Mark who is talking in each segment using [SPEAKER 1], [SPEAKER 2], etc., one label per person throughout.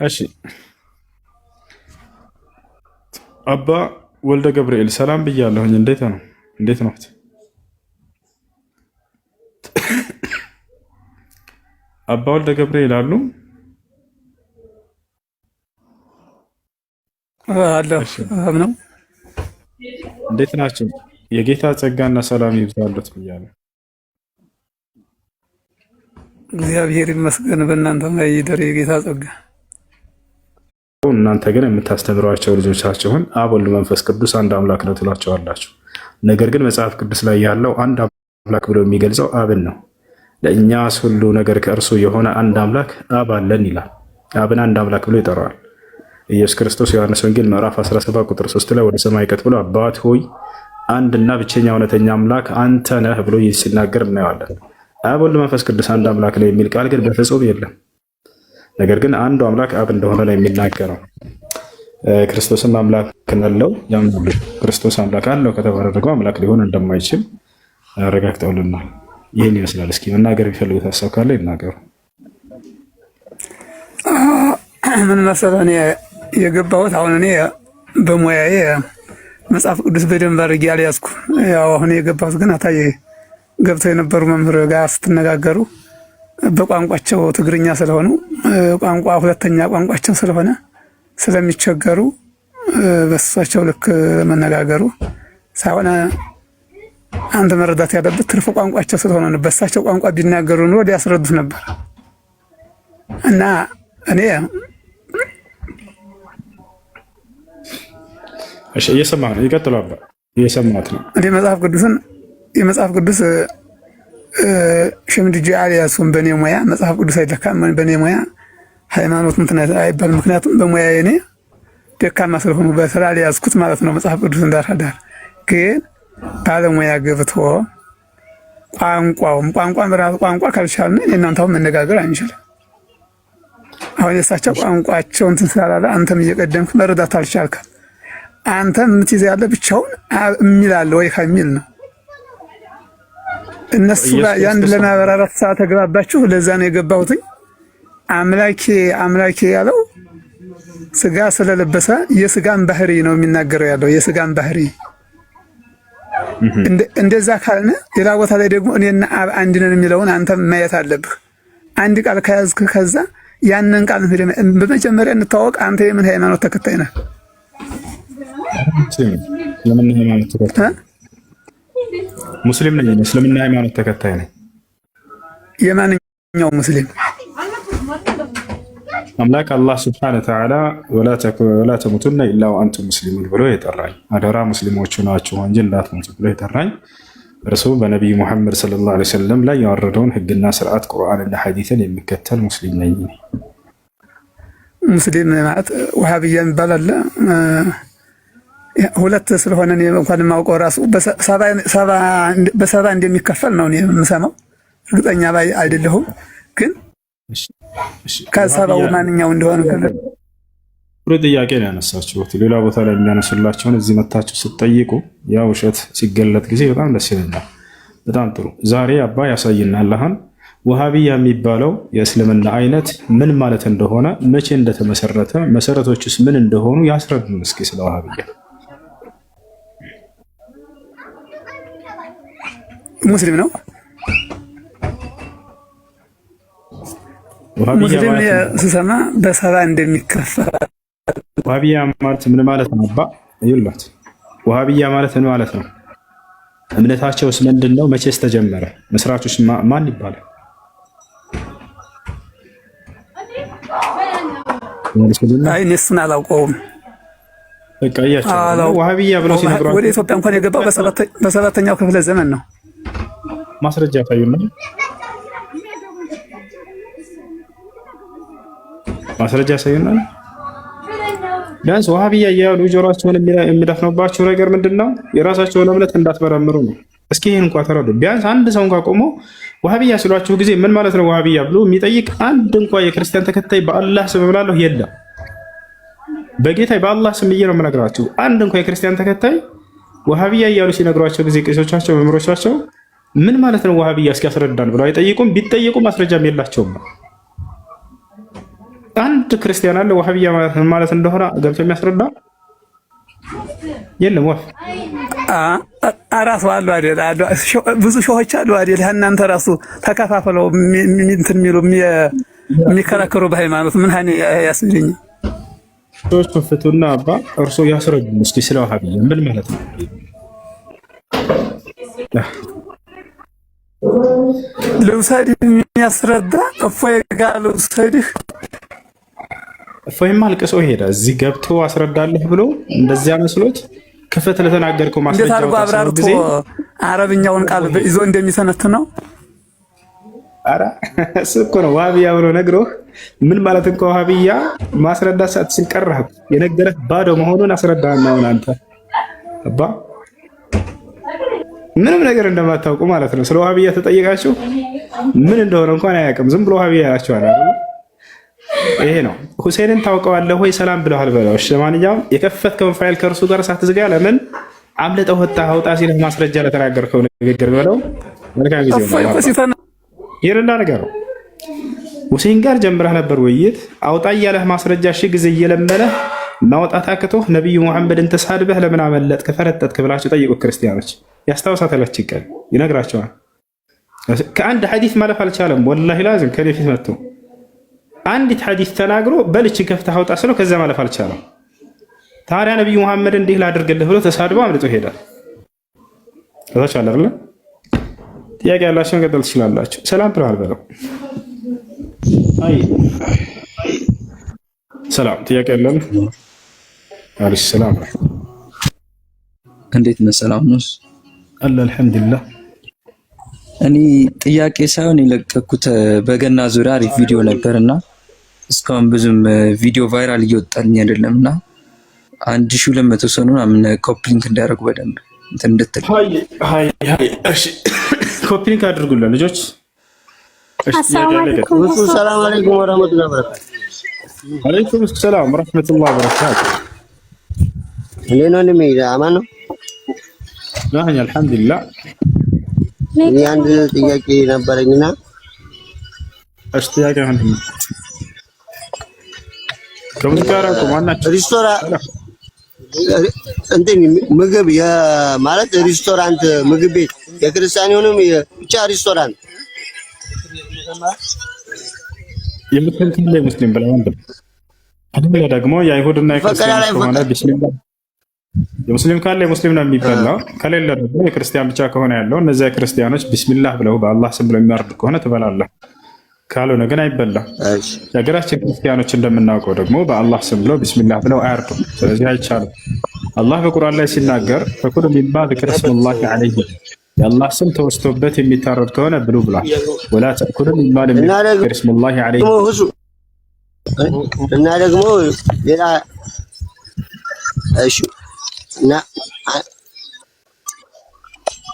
[SPEAKER 1] እሺ አባ ወልደ ገብርኤል ሰላም ብያለሁኝ። እንዴት ነው? እንዴት ነው? አባ ወልደ ገብርኤል አሉ
[SPEAKER 2] አለሁ ነው።
[SPEAKER 1] እንዴት ናቸው? የጌታ ጸጋና ሰላም ይብዛሉት ብያለሁ።
[SPEAKER 2] እግዚአብሔር ይመስገን። በእናንተም ላይ ይደር የጌታ ጸጋ።
[SPEAKER 1] እናንተ ግን የምታስተምሯቸው ልጆቻችሁን አብ ወልድ መንፈስ ቅዱስ አንድ አምላክ ነው ትሏቸዋላችሁ። ነገር ግን መጽሐፍ ቅዱስ ላይ ያለው አንድ አምላክ ብሎ የሚገልጸው አብን ነው። ለእኛስ ሁሉ ነገር ከእርሱ የሆነ አንድ አምላክ አብ አለን ይላል። አብን አንድ አምላክ ብሎ ይጠራዋል። ኢየሱስ ክርስቶስ ዮሐንስ ወንጌል ምዕራፍ 17 ቁጥር 3 ላይ ወደ ሰማይ ቀጥ ብሎ አባት ሆይ አንድና ብቸኛ እውነተኛ አምላክ አንተ ነህ ብሎ ሲናገር እናየዋለን። አብ ወልድ መንፈስ ቅዱስ አንድ አምላክ ነው የሚል ቃል ግን በፍጹም የለም። ነገር ግን አንዱ አምላክ አብ እንደሆነ ነው የሚናገረው። ክርስቶስም አምላክ ነው ያምናሉ። ክርስቶስ አምላክ አለው ከተባለ ደግሞ አምላክ ሊሆን እንደማይችል አረጋግጠውልናል። ይህን ይመስላል። እስኪ መናገር የሚፈልጉት ሀሳብ ካለ ይናገሩ።
[SPEAKER 2] ምን መሰለህ እኔ የገባሁት አሁን እኔ በሙያዬ መጽሐፍ ቅዱስ በደንብ አድርጌ አልያዝኩም። ያው አሁን የገባሁት ግን አታየ ገብተው የነበሩ መምህር ጋር ስትነጋገሩ በቋንቋቸው ትግርኛ ስለሆኑ ቋንቋ ሁለተኛ ቋንቋቸው ስለሆነ ስለሚቸገሩ በሳቸው ልክ መነጋገሩ ሳይሆን አንተ መረዳት ያለበት ትርፍ ቋንቋቸው ስለሆነ ነው። በሳቸው ቋንቋ ቢናገሩ ነው ወዲያ ያስረዱት ነበር። እና እኔ
[SPEAKER 1] እሺ እየሰማህ ነው። ይቀጥሉ አባ። እየሰማሁት ነው።
[SPEAKER 2] እኔ የመጽሐፍ ቅዱስ ሽምድጄ አልያዝኩም። በእኔ ሙያ መጽሐፍ ቅዱስ አይለካም። በእኔ ሙያ ሃይማኖት እንትን አይባልም። ምክንያቱም በሙያ እኔ ደካማ ስለሆኑ በስራ አልያዝኩት ማለት ነው። መጽሐፍ ቅዱስ እንዳርዳር ግን ባለሙያ ገብቶ ቋንቋን በራሱ ቋንቋ ካልቻልን እናንተው መነጋገር አንችልም። አሁን የሳቸው ቋንቋቸው እንትን ስላላለ አንተም እየቀደምክ መረዳት አልቻልክም። አንተ የምትይዘው ያለ ብቻውን የሚል አለ ወይ ከሚል ነው። እነሱ ጋር ያን ለማብራራት ሰዓት ተግባባችሁ። ለዛ ነው የገባሁትኝ። አምላኬ ያለው ስጋ ስለለበሰ የስጋን ባህሪ ነው የሚናገረው ያለው የስጋን ባህሪ። እንደዛ ካልነ ሌላ ቦታ ላይ ደግሞ እኔና አብ አንድ ነን የሚለውን አንተ ማየት አለብህ። አንድ ቃል ከያዝክ ከዛ ያንን ቃል በመጀመሪያ እንታወቅ። አንተ የምን ሃይማኖት ተከታይ ነህ?
[SPEAKER 1] የምን ሃይማኖት ተከታይ? ሙስሊም ነኝ። እስልምና ሃይማኖት ተከታይ ነኝ።
[SPEAKER 2] የማንኛው ሙስሊም?
[SPEAKER 1] አምላክ አላህ ሱብሓነሁ ወተዓላ ወላ ተሙቱነ ኢላ ወአንቱም ሙስሊሙን ብሎ የጠራኝ አደራ ሙስሊሞች ናችሁ እንጂ እንዳትሞቱ ብሎ የጠራኝ እርሱ በነቢዩ ሙሐመድ ሰለላሁ ዐለይሂ ወሰለም ላይ ያወረደውን ህግና ስርዓት ቁርአንና ሐዲስን የሚከተል ሙስሊም ነኝ።
[SPEAKER 2] ሙስሊም ማለት ወሃቢያ የሚባል አለ። ሁለት ስለሆነ እኔ እንኳን የማውቀው ራሱ በሰባ እንደሚከፈል ነው እኔ የምሰማው። እርግጠኛ ላይ አይደለሁም ግን ከሰባው ማንኛው እንደሆነ
[SPEAKER 1] ጥሩ ጥያቄ ነው ያነሳችሁት። ሌላ ቦታ ላይ የሚያነሱላቸውን እዚህ መታችሁ ስትጠይቁ ያ ውሸት ሲገለጥ ጊዜ በጣም ደስ ይለኛል። በጣም ጥሩ። ዛሬ አባ ያሳይናል። አሁን ወሃቢያ የሚባለው የእስልምና አይነት ምን ማለት እንደሆነ፣ መቼ እንደተመሰረተ፣ መሰረቶችስ ምን እንደሆኑ ያስረዱን እስኪ ስለ ወሃቢያ።
[SPEAKER 2] ሙስሊም ነው ሙስሊም ስሰማ በሰባ እንደሚከፈል።
[SPEAKER 1] ወሃቢያ ማለት ምን ማለት ነው አባ? ይሉት ወሃቢያ ማለት ምን ማለት ነው? እምነታቸውስ ምንድን ነው? መቼስ ተጀመረ? መስራቾች ማን ይባላል?
[SPEAKER 2] አይ እሱን አላውቀውም።
[SPEAKER 1] በቃ ያቻው ወሃቢያ ብለው ሲነግሯቸው
[SPEAKER 2] ወደ ኢትዮጵያ እንኳን የገባው በሰባተኛው ክፍለ ዘመን ነው።
[SPEAKER 1] ማስረጃ ታዩና ማስረጃ ሳይሆን ቢያንስ ወሃቢያ እያሉ ጆሮአቸውን የሚደፍኑባቸው ነገር ምንድን ነው? የራሳቸውን እምነት እንዳትመረምሩ ነው። እስኪ ይህን እንኳ ተረዱ። ቢያንስ አንድ ሰው እንኳ ቆሞ ወሃቢያ ሲሏችሁ ጊዜ ምን ማለት ነው ወሃቢያ ብሎ የሚጠይቅ አንድ እንኳ የክርስቲያን ተከታይ በአላህ ስም እምላለሁ የለም። በጌታ በአላህ ስም ነው የምነግራችሁ። አንድ እንኳ የክርስቲያን ተከታይ ወሃቢያ እያሉ ሲነግሯቸው ጊዜ ቄሶቻቸው፣ መምህሮቻቸው ምን ማለት ነው ወሃቢያ እስኪ ያስረዳን ብለው አይጠይቁም። ቢጠይቁ ማስረጃም የላቸውም። አንድ ክርስቲያን አለ ወሃቢያ ማለት እንደሆነ ገብቶ የሚያስረዳ የለም። ወፍ
[SPEAKER 2] አራሱ አሉ አይደል? ብዙ ሾሆች አሉ አይደል? እናንተ ራሱ ተከፋፈለው እንትን የሚሉ የሚከራከሩ በሃይማኖት ምን ሀኒ ያስብልኝ
[SPEAKER 1] ሰዎች ፍቱና አባ እርሶ ያስረዱ እስኪ ስለ ወሃቢያ ምን ማለት ነው?
[SPEAKER 2] ልውሰድህ የሚያስረዳ እፎይ ጋር ልውሰድህ።
[SPEAKER 1] እፎይማ አልቅሶ ሄደ። እዚህ ገብቶ አስረዳለህ ብሎ እንደዚያ መስሎት ክፈት ለተናገርከው ማስረጃ
[SPEAKER 2] እንዴት አድርጎ አብራርቶ አረብኛውን ቃል ይዞ እንደሚተነትነው
[SPEAKER 1] አረ እሱ እኮ ነው ወሃቢያ ብሎ ነግሮህ ምን ማለት እንኳ ወሃቢያ ማስረዳት ሳትችል ቀረህ። የነገረህ ባዶ መሆኑን አስረዳህና አሁን አንተ አባ ምንም ነገር እንደማታውቁ ማለት ነው። ስለ ወሃቢያ ተጠይቃችሁ ምን እንደሆነ እንኳን አያውቅም። ዝም ብሎ ወሃቢያ ያላችኋል አይደል? ይሄ ነው። ሁሴንን ታውቀዋለህ ወይ? ሰላም ብለዋል በለው። እሺ ለማንኛውም የከፈትከውን ፋይል ከእርሱ ጋር ሳትዝጋ ለምን አምልጠው ወጣህ? አውጣ ሲልህ ማስረጃ ለተናገርከው ንግግር በለው። መልካም ጊዜ ነው። ይርና ነገር ሁሴን ጋር ጀምረህ ነበር ውይይት። አውጣ እያለህ ማስረጃ ሺህ ጊዜ እየለመነህ ማውጣት አቅቶህ ነቢዩ ሙሐመድን ተሳድበህ ለምን አመለጥክ ፈረጠጥክ ብላችሁ ጠይቁ ክርስቲያኖች። ያስታውሳታለች ቀን ይነግራቸዋል። ከአንድ ሐዲስ ማለፍ አልቻለም። ወላሂ ላዝም ከኔ ፊት መጥቶ አንዲት ሐዲስ ተናግሮ በልችን ከፍተህ አውጣ ስለው ከዛ ማለፍ አልቻለም። ታዲያ ነቢዩ ሙሐመድ እንዲህ ላድርግልህ ብሎ ተሳድቦ አምልጦ ሄዳል። ታቻለ አይደል? ጥያቄ ያላችሁ መቀጠል ትችላላችሁ። ሰላም ብለዋል በለው። አይ ሰላም ጥያቄ ያለን አለይሂ ሰላም
[SPEAKER 3] እንዴት ነው? ሰላም ነው
[SPEAKER 1] አለ አልሐምዱሊላህ።
[SPEAKER 3] እኔ ጥያቄ ሳይሆን የለቀኩት በገና ዙሪያ አሪፍ ቪዲዮ ነበርና እስካሁን ብዙም ቪዲዮ ቫይራል እየወጣልኝ አይደለምና 1200 ሰው ነው አምን ኮፒ ሊንክ እንዳደረጉ በደንብ እንትን እንድትል
[SPEAKER 1] እሺ ኮፒ ሊንክ አድርጉልን ልጆች።
[SPEAKER 4] ሰላም አለይኩም ወራህመቱላሂ ወበረካቱ።
[SPEAKER 1] አለይኩም ሰላም ወራህመቱላሂ ወበረካቱ።
[SPEAKER 4] ሌላ ነው አማን ነው።
[SPEAKER 1] ናህኝ አልሐምዱሊላህ።
[SPEAKER 4] አንድ ጥያቄ ነበረኝና
[SPEAKER 1] እሺ ጥያቄ ምንድን ነው? ከምን ጋር ቆማናችሁ?
[SPEAKER 4] ሬስቶራንት እንትን ምግብ ማለት ሬስቶራንት ምግብ ቤት የክርስቲያኑንም ብቻ ሬስቶራንት
[SPEAKER 1] የምትንከለ ሙስሊም ብለው አንተ አይደለ ደግሞ የአይሁድና የክርስቲያን ከሆነ ቢስሚላህ የሙስሊም ካለ የሙስሊም ነው የሚበላው፣ ከሌለ ደግሞ የክርስቲያን ብቻ ከሆነ ያለው እነዚያ ክርስቲያኖች ቢስሚላህ ብለው በአላህ ስም ብለው የሚያርዱ ከሆነ ትበላለህ፣ ካልሆነ ግን አይበላም። የሀገራችን ክርስቲያኖች እንደምናውቀው ደግሞ በአላህ ስም ብለው ቢስሚላህ ብለው አያርዱም። ስለዚህ አይቻልም። አላህ በቁርአን ላይ ሲናገር ፈኩሉ ሚማ ዚክረ ስሙላሂ ዐለይሂ የአላህ ስም ተወስቶበት የሚታረድ ከሆነ ብሉ ብሏል። ወላ ተእኩሉ ሚማ ለም ዩዝከር ስሙላሂ ዐለይሂ
[SPEAKER 4] እና ደግሞ ሌላ እሺ እና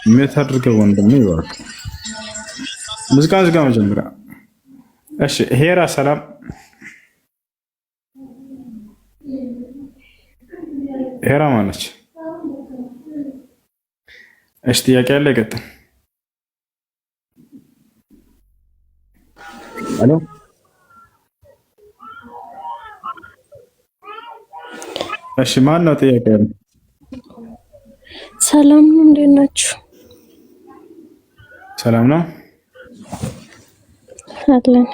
[SPEAKER 1] ምን ታድርገው ወንድሜ ይወርክ ሙዚቃ ዝጋ መጀመሪያ። እሺ ሄራ ሰላም ሄራ ማነች? እሺ ጥያቄ ያለ ይቀጥል። አሎ እሺ ማን ነው ጥያቄ ያለ?
[SPEAKER 5] ሰላም ነው፣ እንዴት ናችሁ?
[SPEAKER 1] ሰላም ነው
[SPEAKER 5] አለን።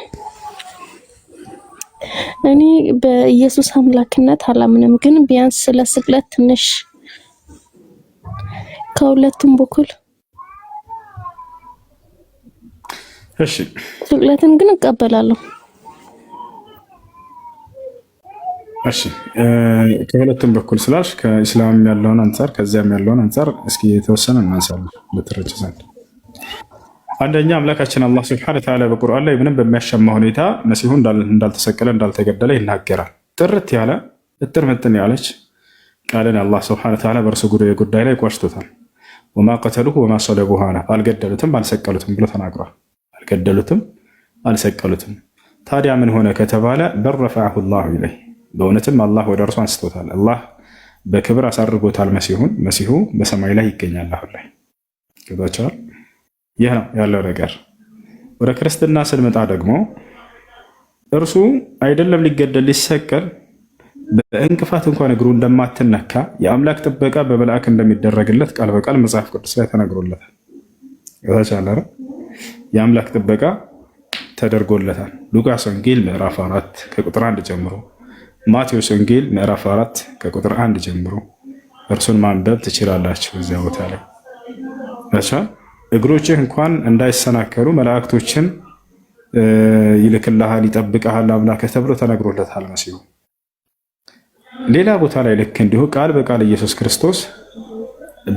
[SPEAKER 5] እኔ በኢየሱስ አምላክነት አላምንም፣ ግን ቢያንስ ስለ ስቅለት ትንሽ ከሁለቱም በኩል
[SPEAKER 1] እሺ
[SPEAKER 5] ስቅለትን ግን እቀበላለሁ።
[SPEAKER 1] እሺ ከሁለቱም በኩል ስላልሽ ከኢስላም ያለውን አንፃር ከዚያም ያለውን አንፃር እስኪ የተወሰነ እናንሳለን በተረጨ ዘንድ። አንደኛ አምላካችን አላህ ሱብሓነሁ ወተዓላ በቁርአን ላይ ምንም በሚያሸማ ሁኔታ መሲሁ እንዳልተሰቀለ እንዳልተገደለ ይናገራል። ጥርት ያለ እጥር ምጥን ያለች ቃልን አላህ ሱብሓነሁ ወተዓላ በእርሱ ጉዳይ ላይ ቋጭቶታል። ወማ ቀተሉሁ ወማ ሰለቡሁ አለ። አልገደሉትም አልሰቀሉትም ብሎ ተናግሯል። አልገደሉትም አልሰቀሉትም። ታዲያ ምን ሆነ ከተባለ በል ረፈዐሁ ላሁ ኢለይህ በእውነትም አላህ ወደ እርሱ አንስቶታል። አላህ በክብር አሳርጎታል መሲሁን። መሲሁ በሰማይ ላይ ይገኛል አሁን ላይ እርሱ አይደለም ሊገደል ሊሰቀል በእንቅፋት እንኳን እግሩ እንደማትነካ የአምላክ ጥበቃ በመልአክ እንደሚደረግለት ቃል በቃል መጽሐፍ ቅዱስ ላይ ተነግሮለታል። ይታቻለ የአምላክ ጥበቃ ተደርጎለታል። ሉቃስ ወንጌል ምዕራፍ 4 ከቁጥር 1 ጀምሮ፣ ማቴዎስ ወንጌል ምዕራፍ 4 ከቁጥር 1 ጀምሮ እርሱን ማንበብ ትችላላችሁ። እዚያ ቦታ ላይ እግሮችህ እንኳን እንዳይሰናከሉ መላእክቶችን ይልክልሃል፣ ይጠብቅሃል አምላክህ ተብሎ ተነግሮለታል መሲሁ። ሌላ ቦታ ላይ ልክ እንዲሁ ቃል በቃል ኢየሱስ ክርስቶስ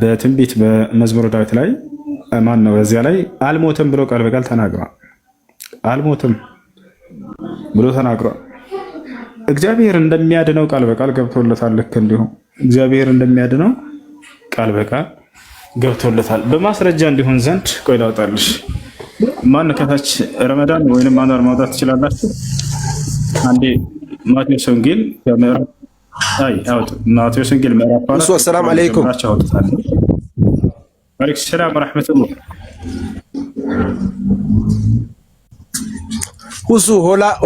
[SPEAKER 1] በትንቢት በመዝሙረ ዳዊት ላይ ማን ነው በዚያ ላይ አልሞትም ብሎ ቃል በቃል ተናግሯል። አልሞትም ብሎ ተናግሯል። እግዚአብሔር እንደሚያድነው ቃል በቃል ገብቶለታል። ልክ እንዲሁ እግዚአብሔር እንደሚያድነው ቃል በቃል ገብቶለታል። በማስረጃ እንዲሆን ዘንድ ቆይ ላውጣልሽ። ማን ከታች ረመዳን ወይንም አንዋር ማውጣት ትችላላችሁ? አንዴ ማቴዎስ ወንጌል ምዕራፍ ማቴዎስ ወንጌል ምዕራፍ 4 ሰላም አለይኩም ወአለይኩም ሰላም ወራህመቱላህ።
[SPEAKER 6] ሁሱ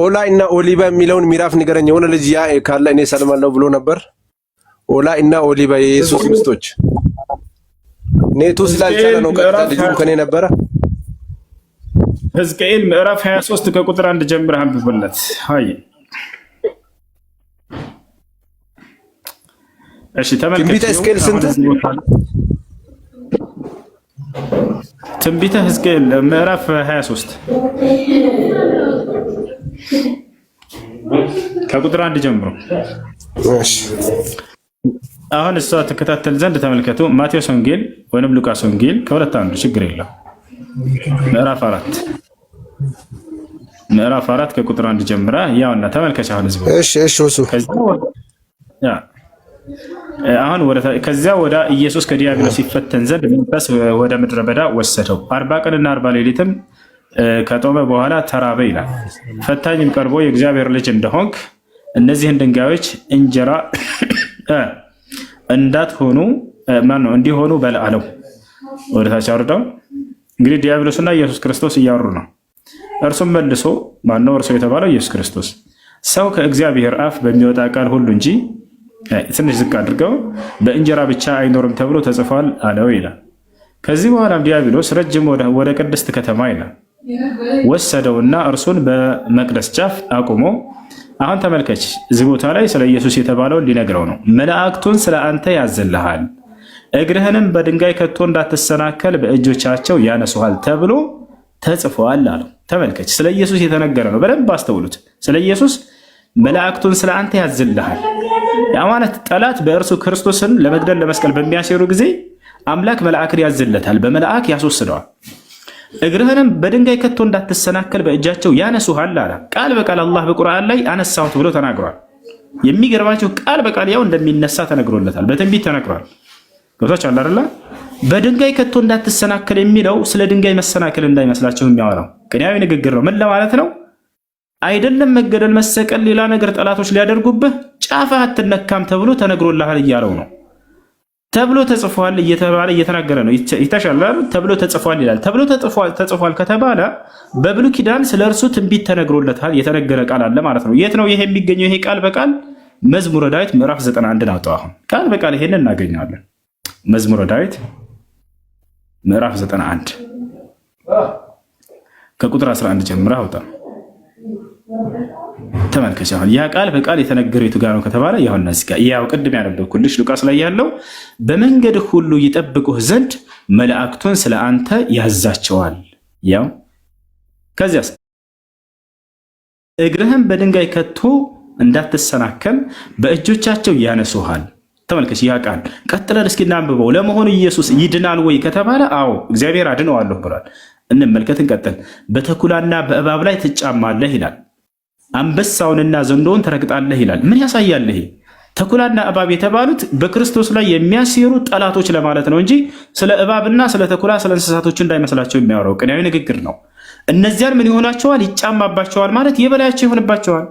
[SPEAKER 6] ኦላ እና ኦሊባ የሚለውን ሚራፍ ንገረኝ። የሆነ ልጅ ያ ካለ እኔ ሰልማለሁ ብሎ ነበር። ኦላ እና ኦሊባ የኢየሱስ ሚስቶች ኔቱ ስላልቻለ ነው። ቀጥታ ልጁ ከኔ ነበረ።
[SPEAKER 1] ሕዝቅኤል ምዕራፍ 23 ከቁጥር 1 ጀምረህ አንብብለት። አይ እሺ ተመልከቱ። ትንቢተ ሕዝቅኤል ስንት? ትንቢተ ሕዝቅኤል ምዕራፍ 23 ከቁጥር 1 ጀምሮ። እሺ አሁን እሷ ተከታተል ዘንድ ተመልከቱ። ማቴዎስ ወንጌል ወይንም ሉቃስ ወንጌል ከሁለት አንዱ ችግር የለው። ምዕራፍ 4 ከቁጥር 1 ጀምራ ያውና ተመልከች። አሁን ህዝቡ
[SPEAKER 6] እሺ
[SPEAKER 1] አሁን ከዚያ ወደ ኢየሱስ ከዲያብሎስ ሲፈተን ዘንድ መንፈስ ወደ ምድረ በዳ ወሰደው 40 ቀንና 40 ሌሊትም ከጦመ በኋላ ተራበ ይላል። ፈታኝም ቀርቦ የእግዚአብሔር ልጅ እንደሆንክ እነዚህን ድንጋዮች እንጀራ እንዳትሆኑ እንዲሆኑ በል አለው። ወደ ታች አውርደው። እንግዲህ ዲያብሎስና ኢየሱስ ክርስቶስ እያወሩ ነው። እርሱም መልሶ ማነው እርሱ የተባለው? ኢየሱስ ክርስቶስ ሰው ከእግዚአብሔር አፍ በሚወጣ ቃል ሁሉ እንጂ ትንሽ ዝቅ አድርገው በእንጀራ ብቻ አይኖርም ተብሎ ተጽፏል አለው ይላል። ከዚህ በኋላም ዲያብሎስ ረጅም ወደ ቅድስት ከተማ ይላል ወሰደውና እርሱን በመቅደስ ጫፍ አቁሞ፣ አሁን ተመልከች እዚህ ቦታ ላይ ስለ ኢየሱስ የተባለውን ሊነግረው ነው። መላእክቱን ስለ አንተ ያዝልሃል፣ እግርህንም በድንጋይ ከቶ እንዳትሰናከል በእጆቻቸው ያነሱሃል ተብሎ ተጽፏል አለው። ተመልከች ስለ ኢየሱስ የተነገረ ነው። በደንብ አስተውሉት። ስለ ኢየሱስ መላእክቱን ስለ አንተ ያዝልሃል። ያ ማለት ጠላት በእርሱ ክርስቶስን ለመግደል ለመስቀል በሚያሴሩ ጊዜ አምላክ መልአክን ያዝለታል፣ በመልአክ ያስወስደዋል። እግርህንም በድንጋይ ከቶ እንዳትሰናከል በእጃቸው ያነሱሃል አለ። ቃል በቃል አላህ በቁርአን ላይ አነሳሁት ብሎ ተናግሯል። የሚገርማቸው ቃል በቃል ያው እንደሚነሳ ተነግሮለታል፣ በትንቢት ተነግሯል። ገብቶች አለ አይደል? በድንጋይ ከቶ እንዳትሰናከል የሚለው ስለ ድንጋይ መሰናከል እንዳይመስላቸው የሚያወራው ቅኔያዊ ንግግር ነው። ምን ለማለት ነው? አይደለም መገደል መሰቀል፣ ሌላ ነገር ጠላቶች ሊያደርጉብህ ጫፍህ አትነካም ተብሎ ተነግሮልሃል እያለው ነው። ተብሎ ተጽፏል እየተባለ እየተናገረ ነው። ይታሻላል። ተብሎ ተጽፏል ይላል። ተብሎ ተጽፏል ከተባለ በብሉይ ኪዳን ስለ እርሱ ትንቢት ተነግሮለታል፣ የተነገረ ቃል አለ ማለት ነው። የት ነው ይሄ የሚገኘው? ይሄ ቃል በቃል መዝሙረ ዳዊት ምዕራፍ 91 አውጣው። አሁን ቃል በቃል ይሄን እናገኛለን። መዝሙረ ዳዊት ምዕራፍ 91 ከቁጥር 11 ጀምሮ አውጣ። ተመልከች። አሁን ያ ቃል በቃል የተነገረው የቱ ጋር ነው ከተባለ ያውና እዚህ ጋር ያው ቅድም ያነበብኩልሽ ሉቃስ ላይ ያለው በመንገድ ሁሉ ይጠብቁህ ዘንድ መላእክቱን ስለ አንተ ያዛቸዋል። ያው ከዚያስ እግርህም በድንጋይ ከቶ እንዳትሰናከል በእጆቻቸው ያነሱሃል። ተመልከች ያ ቃል። ቀጥለን እስኪ እናንብበው። ለመሆኑ ኢየሱስ ይድናል ወይ ከተባለ አዎ እግዚአብሔር አድነዋለሁ ብሏል። እንመልከት፣ እንቀጥል። በተኩላና በእባብ ላይ ትጫማለህ ይላል። አንበሳውንና ዘንዶውን ትረግጣለህ ይላል። ምን ያሳያል? ይሄ ተኩላና እባብ የተባሉት በክርስቶስ ላይ የሚያሴሩ ጠላቶች ለማለት ነው እንጂ ስለ እባብና ስለ ተኩላ ስለ እንስሳቶች እንዳይመስላቸው የሚያወራው ቅኔያዊ ንግግር ነው። እነዚያን ምን ይሆናቸዋል? ይጫማባቸዋል ማለት የበላያቸው ይሆንባቸዋል።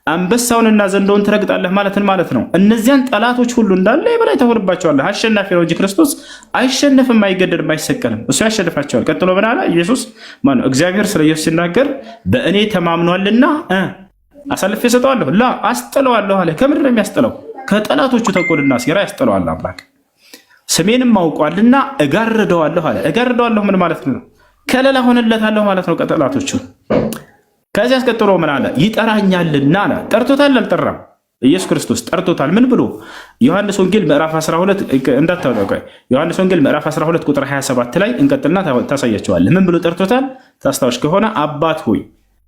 [SPEAKER 1] አንበሳውንና ዘንዶውን ትረግጣለህ ማለትን ማለት ነው። እነዚያን ጠላቶች ሁሉ እንዳለ የበላይ ተሆንባቸዋለህ። አሸናፊ ነው እንጂ ክርስቶስ አይሸነፍም፣ አይገደልም፣ አይሰቀልም። እሱ ያሸንፋቸዋል። ቀጥሎ ምን አለ ኢየሱስ? ማነው እግዚአብሔር ስለ ኢየሱስ ሲናገር በእኔ ተማምኗልና አሳልፌ እሰጠዋለሁ? ላ አስጥለዋለሁ አለ። ከምንድን ነው የሚያስጥለው? ከጠላቶቹ ተንኮልና ሴራ ያስጥለዋል አምላክ። ስሜንም አውቋልና እጋርደዋለሁ አለ። እጋርደዋለሁ ምን ማለት ነው? ከለላ ሆነለታለሁ ማለት ነው ከጠላቶቹ። ከዚህ አስቀጥሎ ምን አለ? ይጠራኛልና አለ። ጠርቶታል አልጠራም? ኢየሱስ ክርስቶስ ጠርቶታል። ምን ብሎ? ዮሐንስ ወንጌል ምዕራፍ 12 እንዳታወቀ ዮሐንስ ወንጌል ምዕራፍ 12 ቁጥር 27 ላይ እንቀጥልና ታሳያቸዋለህ። ምን ብሎ ጠርቶታል? ታስታውሽ ከሆነ አባት ሆይ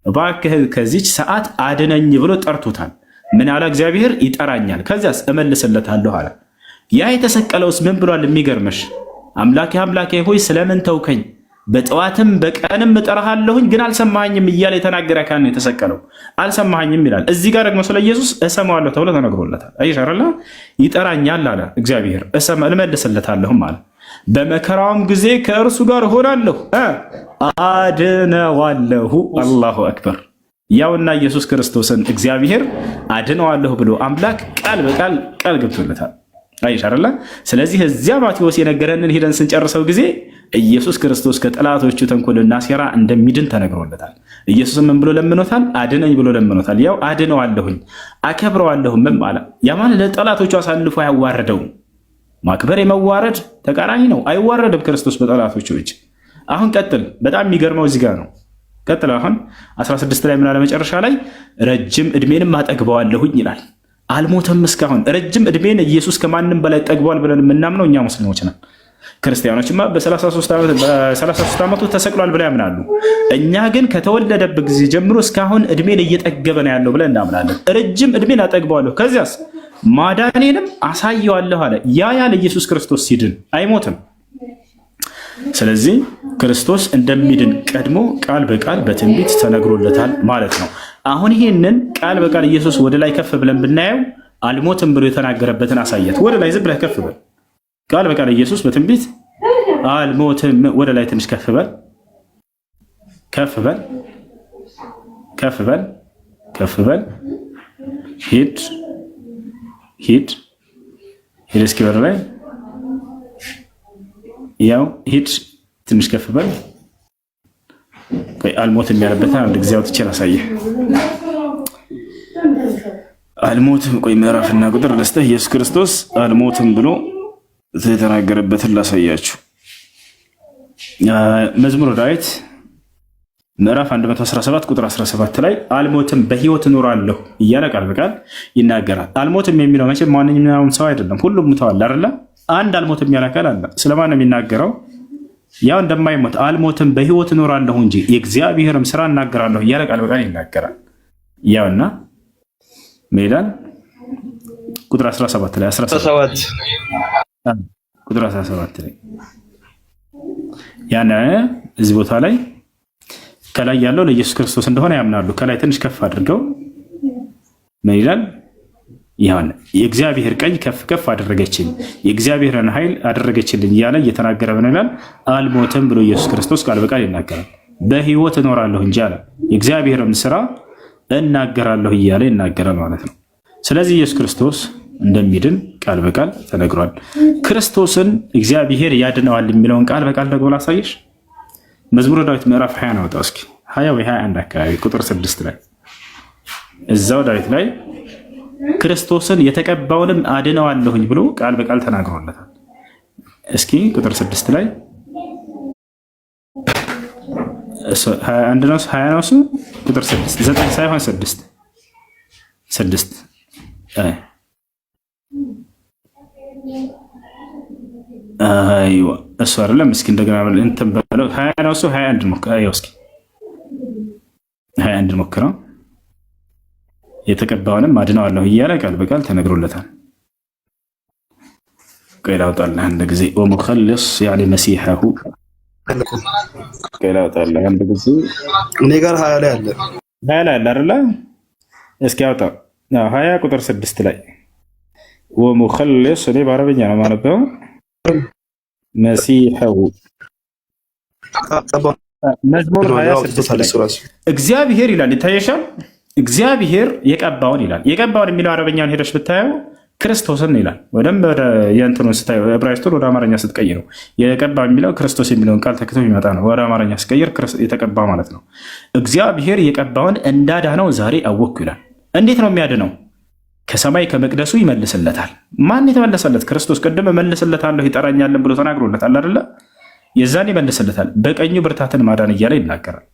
[SPEAKER 1] እባክህ ከዚች ሰዓት አድነኝ ብሎ ጠርቶታል። ምን አለ? እግዚአብሔር ይጠራኛል፣ ከዚያስ እመልስለታለሁ አለ። ያ የተሰቀለውስ ምን ብሏል? የሚገርምሽ አምላኬ አምላኬ ሆይ ስለምን ተውከኝ? በጠዋትም በቀንም እጠራሃለሁኝ ግን አልሰማኸኝም እያለ የተናገረ ካን ነው የተሰቀለው። አልሰማኸኝም ይላል። እዚህ ጋር ደግሞ ስለ ኢየሱስ እሰማዋለሁ ተብሎ ተነግሮለታል። አይሻርላ ይጠራኛል አለ እግዚአብሔር፣ እመልስለታለሁም አለ። በመከራውም ጊዜ ከእርሱ ጋር እሆናለሁ አድነዋለሁ። አላሁ አክበር። ያውና ኢየሱስ ክርስቶስን እግዚአብሔር አድነዋለሁ ብሎ አምላክ ቃል በቃል ቃል ገብቶለታል። አይሻርላ። ስለዚህ እዚያ ማቴዎስ የነገረንን ሄደን ስንጨርሰው ጊዜ ኢየሱስ ክርስቶስ ከጠላቶቹ ተንኮልና ሴራ እንደሚድን ተነግሮለታል። ኢየሱስ ምን ብሎ ለምኖታል? አድነኝ ብሎ ለምኖታል። ያው አድነዋለሁኝ አከብረዋለሁም አለ። ያ ማለት ለጠላቶቹ አሳልፎ አያዋርደውም። ማክበር የመዋረድ ተቃራኒ ነው። አይዋረድም ክርስቶስ በጠላቶቹ እጅ። አሁን ቀጥል። በጣም የሚገርመው እዚህ ጋር ነው። ቀጥል። አሁን 16 ላይ ምን አለ? መጨረሻ ላይ ረጅም ዕድሜንም አጠግበዋለሁኝ ይላል። አልሞተም እስካሁን። ረጅም ዕድሜን ኢየሱስ ከማንም በላይ ጠግቧል ብለን የምናምነው እኛ ሙስሊሞች ነን። ክርስቲያኖችማ በ33 ዓመቱ ተሰቅሏል ብለው ያምናሉ። እኛ ግን ከተወለደበት ጊዜ ጀምሮ እስካሁን ዕድሜን እየጠገበ ነው ያለው ብለን እናምናለን። ረጅም ዕድሜን አጠግበዋለሁ ከዚያስ ማዳኔንም አሳየዋለሁ አለ። ያ ያለ ኢየሱስ ክርስቶስ ሲድን አይሞትም። ስለዚህ ክርስቶስ እንደሚድን ቀድሞ ቃል በቃል በትንቢት ተነግሮለታል ማለት ነው። አሁን ይህንን ቃል በቃል ኢየሱስ ወደ ላይ ከፍ ብለን ብናየው አልሞትም ብሎ የተናገረበትን አሳያት። ወደ ላይ ዝም ብለህ ከፍ በል። ቃል በቃል ኢየሱስ በትንቢት አልሞትም። ወደ ላይ ትንሽ ከፍ በል፣ ከፍ በል፣ ከፍ በል፣ ከፍ በል። ሂድ ሂድ ሂድ። እስኪ ወደ ላይ ያው ሂድ፣ ትንሽ ከፍ በል። አልሞትም ያለበትን አንድ ጊዜ አውጥቼ ላሳየህ። አልሞትም ቆይ ምዕራፍና ቁጥር ለስተህ ኢየሱስ ክርስቶስ አልሞትም ብሎ የተናገረበትን ላሳያችሁ። መዝሙረ ዳዊት ምዕራፍ 117 ቁጥር 17 ላይ አልሞትም በሕይወት እኖራለሁ እያለ ቃል በቃል ይናገራል። አልሞትም የሚለው መቼም ማንኛውም ሰው አይደለም፣ ሁሉም ሙተዋል አይደለ? አንድ አልሞትም ያለ አካል አለ። ስለማን ነው የሚናገረው? ያው እንደማይሞት አልሞትም በሕይወት እኖራለሁ እንጂ የእግዚአብሔርም ስራ እናገራለሁ እያለ ቃል በቃል ይናገራል። ያውና ሜዳን ቁጥር 17 ላይ 17 ቁጥር 17 ላይ ያነ እዚህ ቦታ ላይ ከላይ ያለው ለኢየሱስ ክርስቶስ እንደሆነ ያምናሉ። ከላይ ትንሽ ከፍ አድርገው ምን ይላል? ያን የእግዚአብሔር ቀኝ ከፍ ከፍ አደረገችኝ፣ የእግዚአብሔርን ኃይል አደረገችልኝ እያለ እየተናገረ ምን ይላል? አልሞትም ብሎ ኢየሱስ ክርስቶስ ቃል በቃል ይናገራል። በሕይወት እኖራለሁ እንጂ አለ የእግዚአብሔርም ስራ እናገራለሁ እያለ ይናገራል ማለት ነው። ስለዚህ ኢየሱስ ክርስቶስ እንደሚድን ቃል በቃል ተነግሯል። ክርስቶስን እግዚአብሔር ያድነዋል የሚለውን ቃል በቃል ደግሞ ላሳየሽ። መዝሙረ ዳዊት ምዕራፍ 20 ነው። ወጣው እስኪ 20 ወይ 21 አካባቢ ቁጥር 6 ላይ እዛው ዳዊት ላይ ክርስቶስን የተቀባውንም አድነዋለሁኝ ብሎ ቃል በቃል ተናግሮለታል። እስኪ ቁጥር 6 ላይ 21 ነው 20 ነው እሱ ቁጥር 6 9 ሳይሆን 6 አይዋ እሱ አይደለም። እስኪ እንደገና እንትን በለው 20 ነው እሱ 21 ሞክረው። እስኪ 21 ሞክረው። የተቀባውንም አድነዋለሁ እያለ ቃል በቃል ተነግሮለታል። ቆይ ላውጣልህ አንድ ጊዜ ወሙኸልስ ያኒ መሲሐሁ ቆይ ላውጣልህ አንድ ጊዜ
[SPEAKER 7] እኔ ጋር 20 ላይ አለ
[SPEAKER 1] 20 ላይ አለ አይደል? እስኪ አውጣው 20 ቁጥር 6 ላይ ወሙኸልስ እኔ በአረበኛ ነው ማነበው መሲሐሁ መዝሙር 26 እግዚአብሔር ይላል። ይታየሻል? እግዚአብሔር የቀባውን ይላል። የቀባውን የሚለው አረበኛውን ሄደሽ ብታየው ክርስቶስን ይላል። ወደም የእንትኑን ስታየው ዕብራይስጡን ወደ አማርኛ ስትቀይረው የቀባ የሚለው ክርስቶስ የሚለውን ቃል ተክቶ የሚመጣ ነው። ወደ አማርኛ ስቀይር የተቀባ ማለት ነው። እግዚአብሔር የቀባውን እንዳዳነው ዛሬ አወቅኩ ይላል። እንዴት ነው የሚያድነው? ከሰማይ ከመቅደሱ ይመልስለታል። ማን የተመለሰለት? ክርስቶስ። ቅድም እመልስለታለሁ ይጠራኛልን ብሎ ተናግሮለታል አይደለ? የዛን ይመልስለታል። በቀኙ ብርታትን ማዳን እያለ ይናገራል።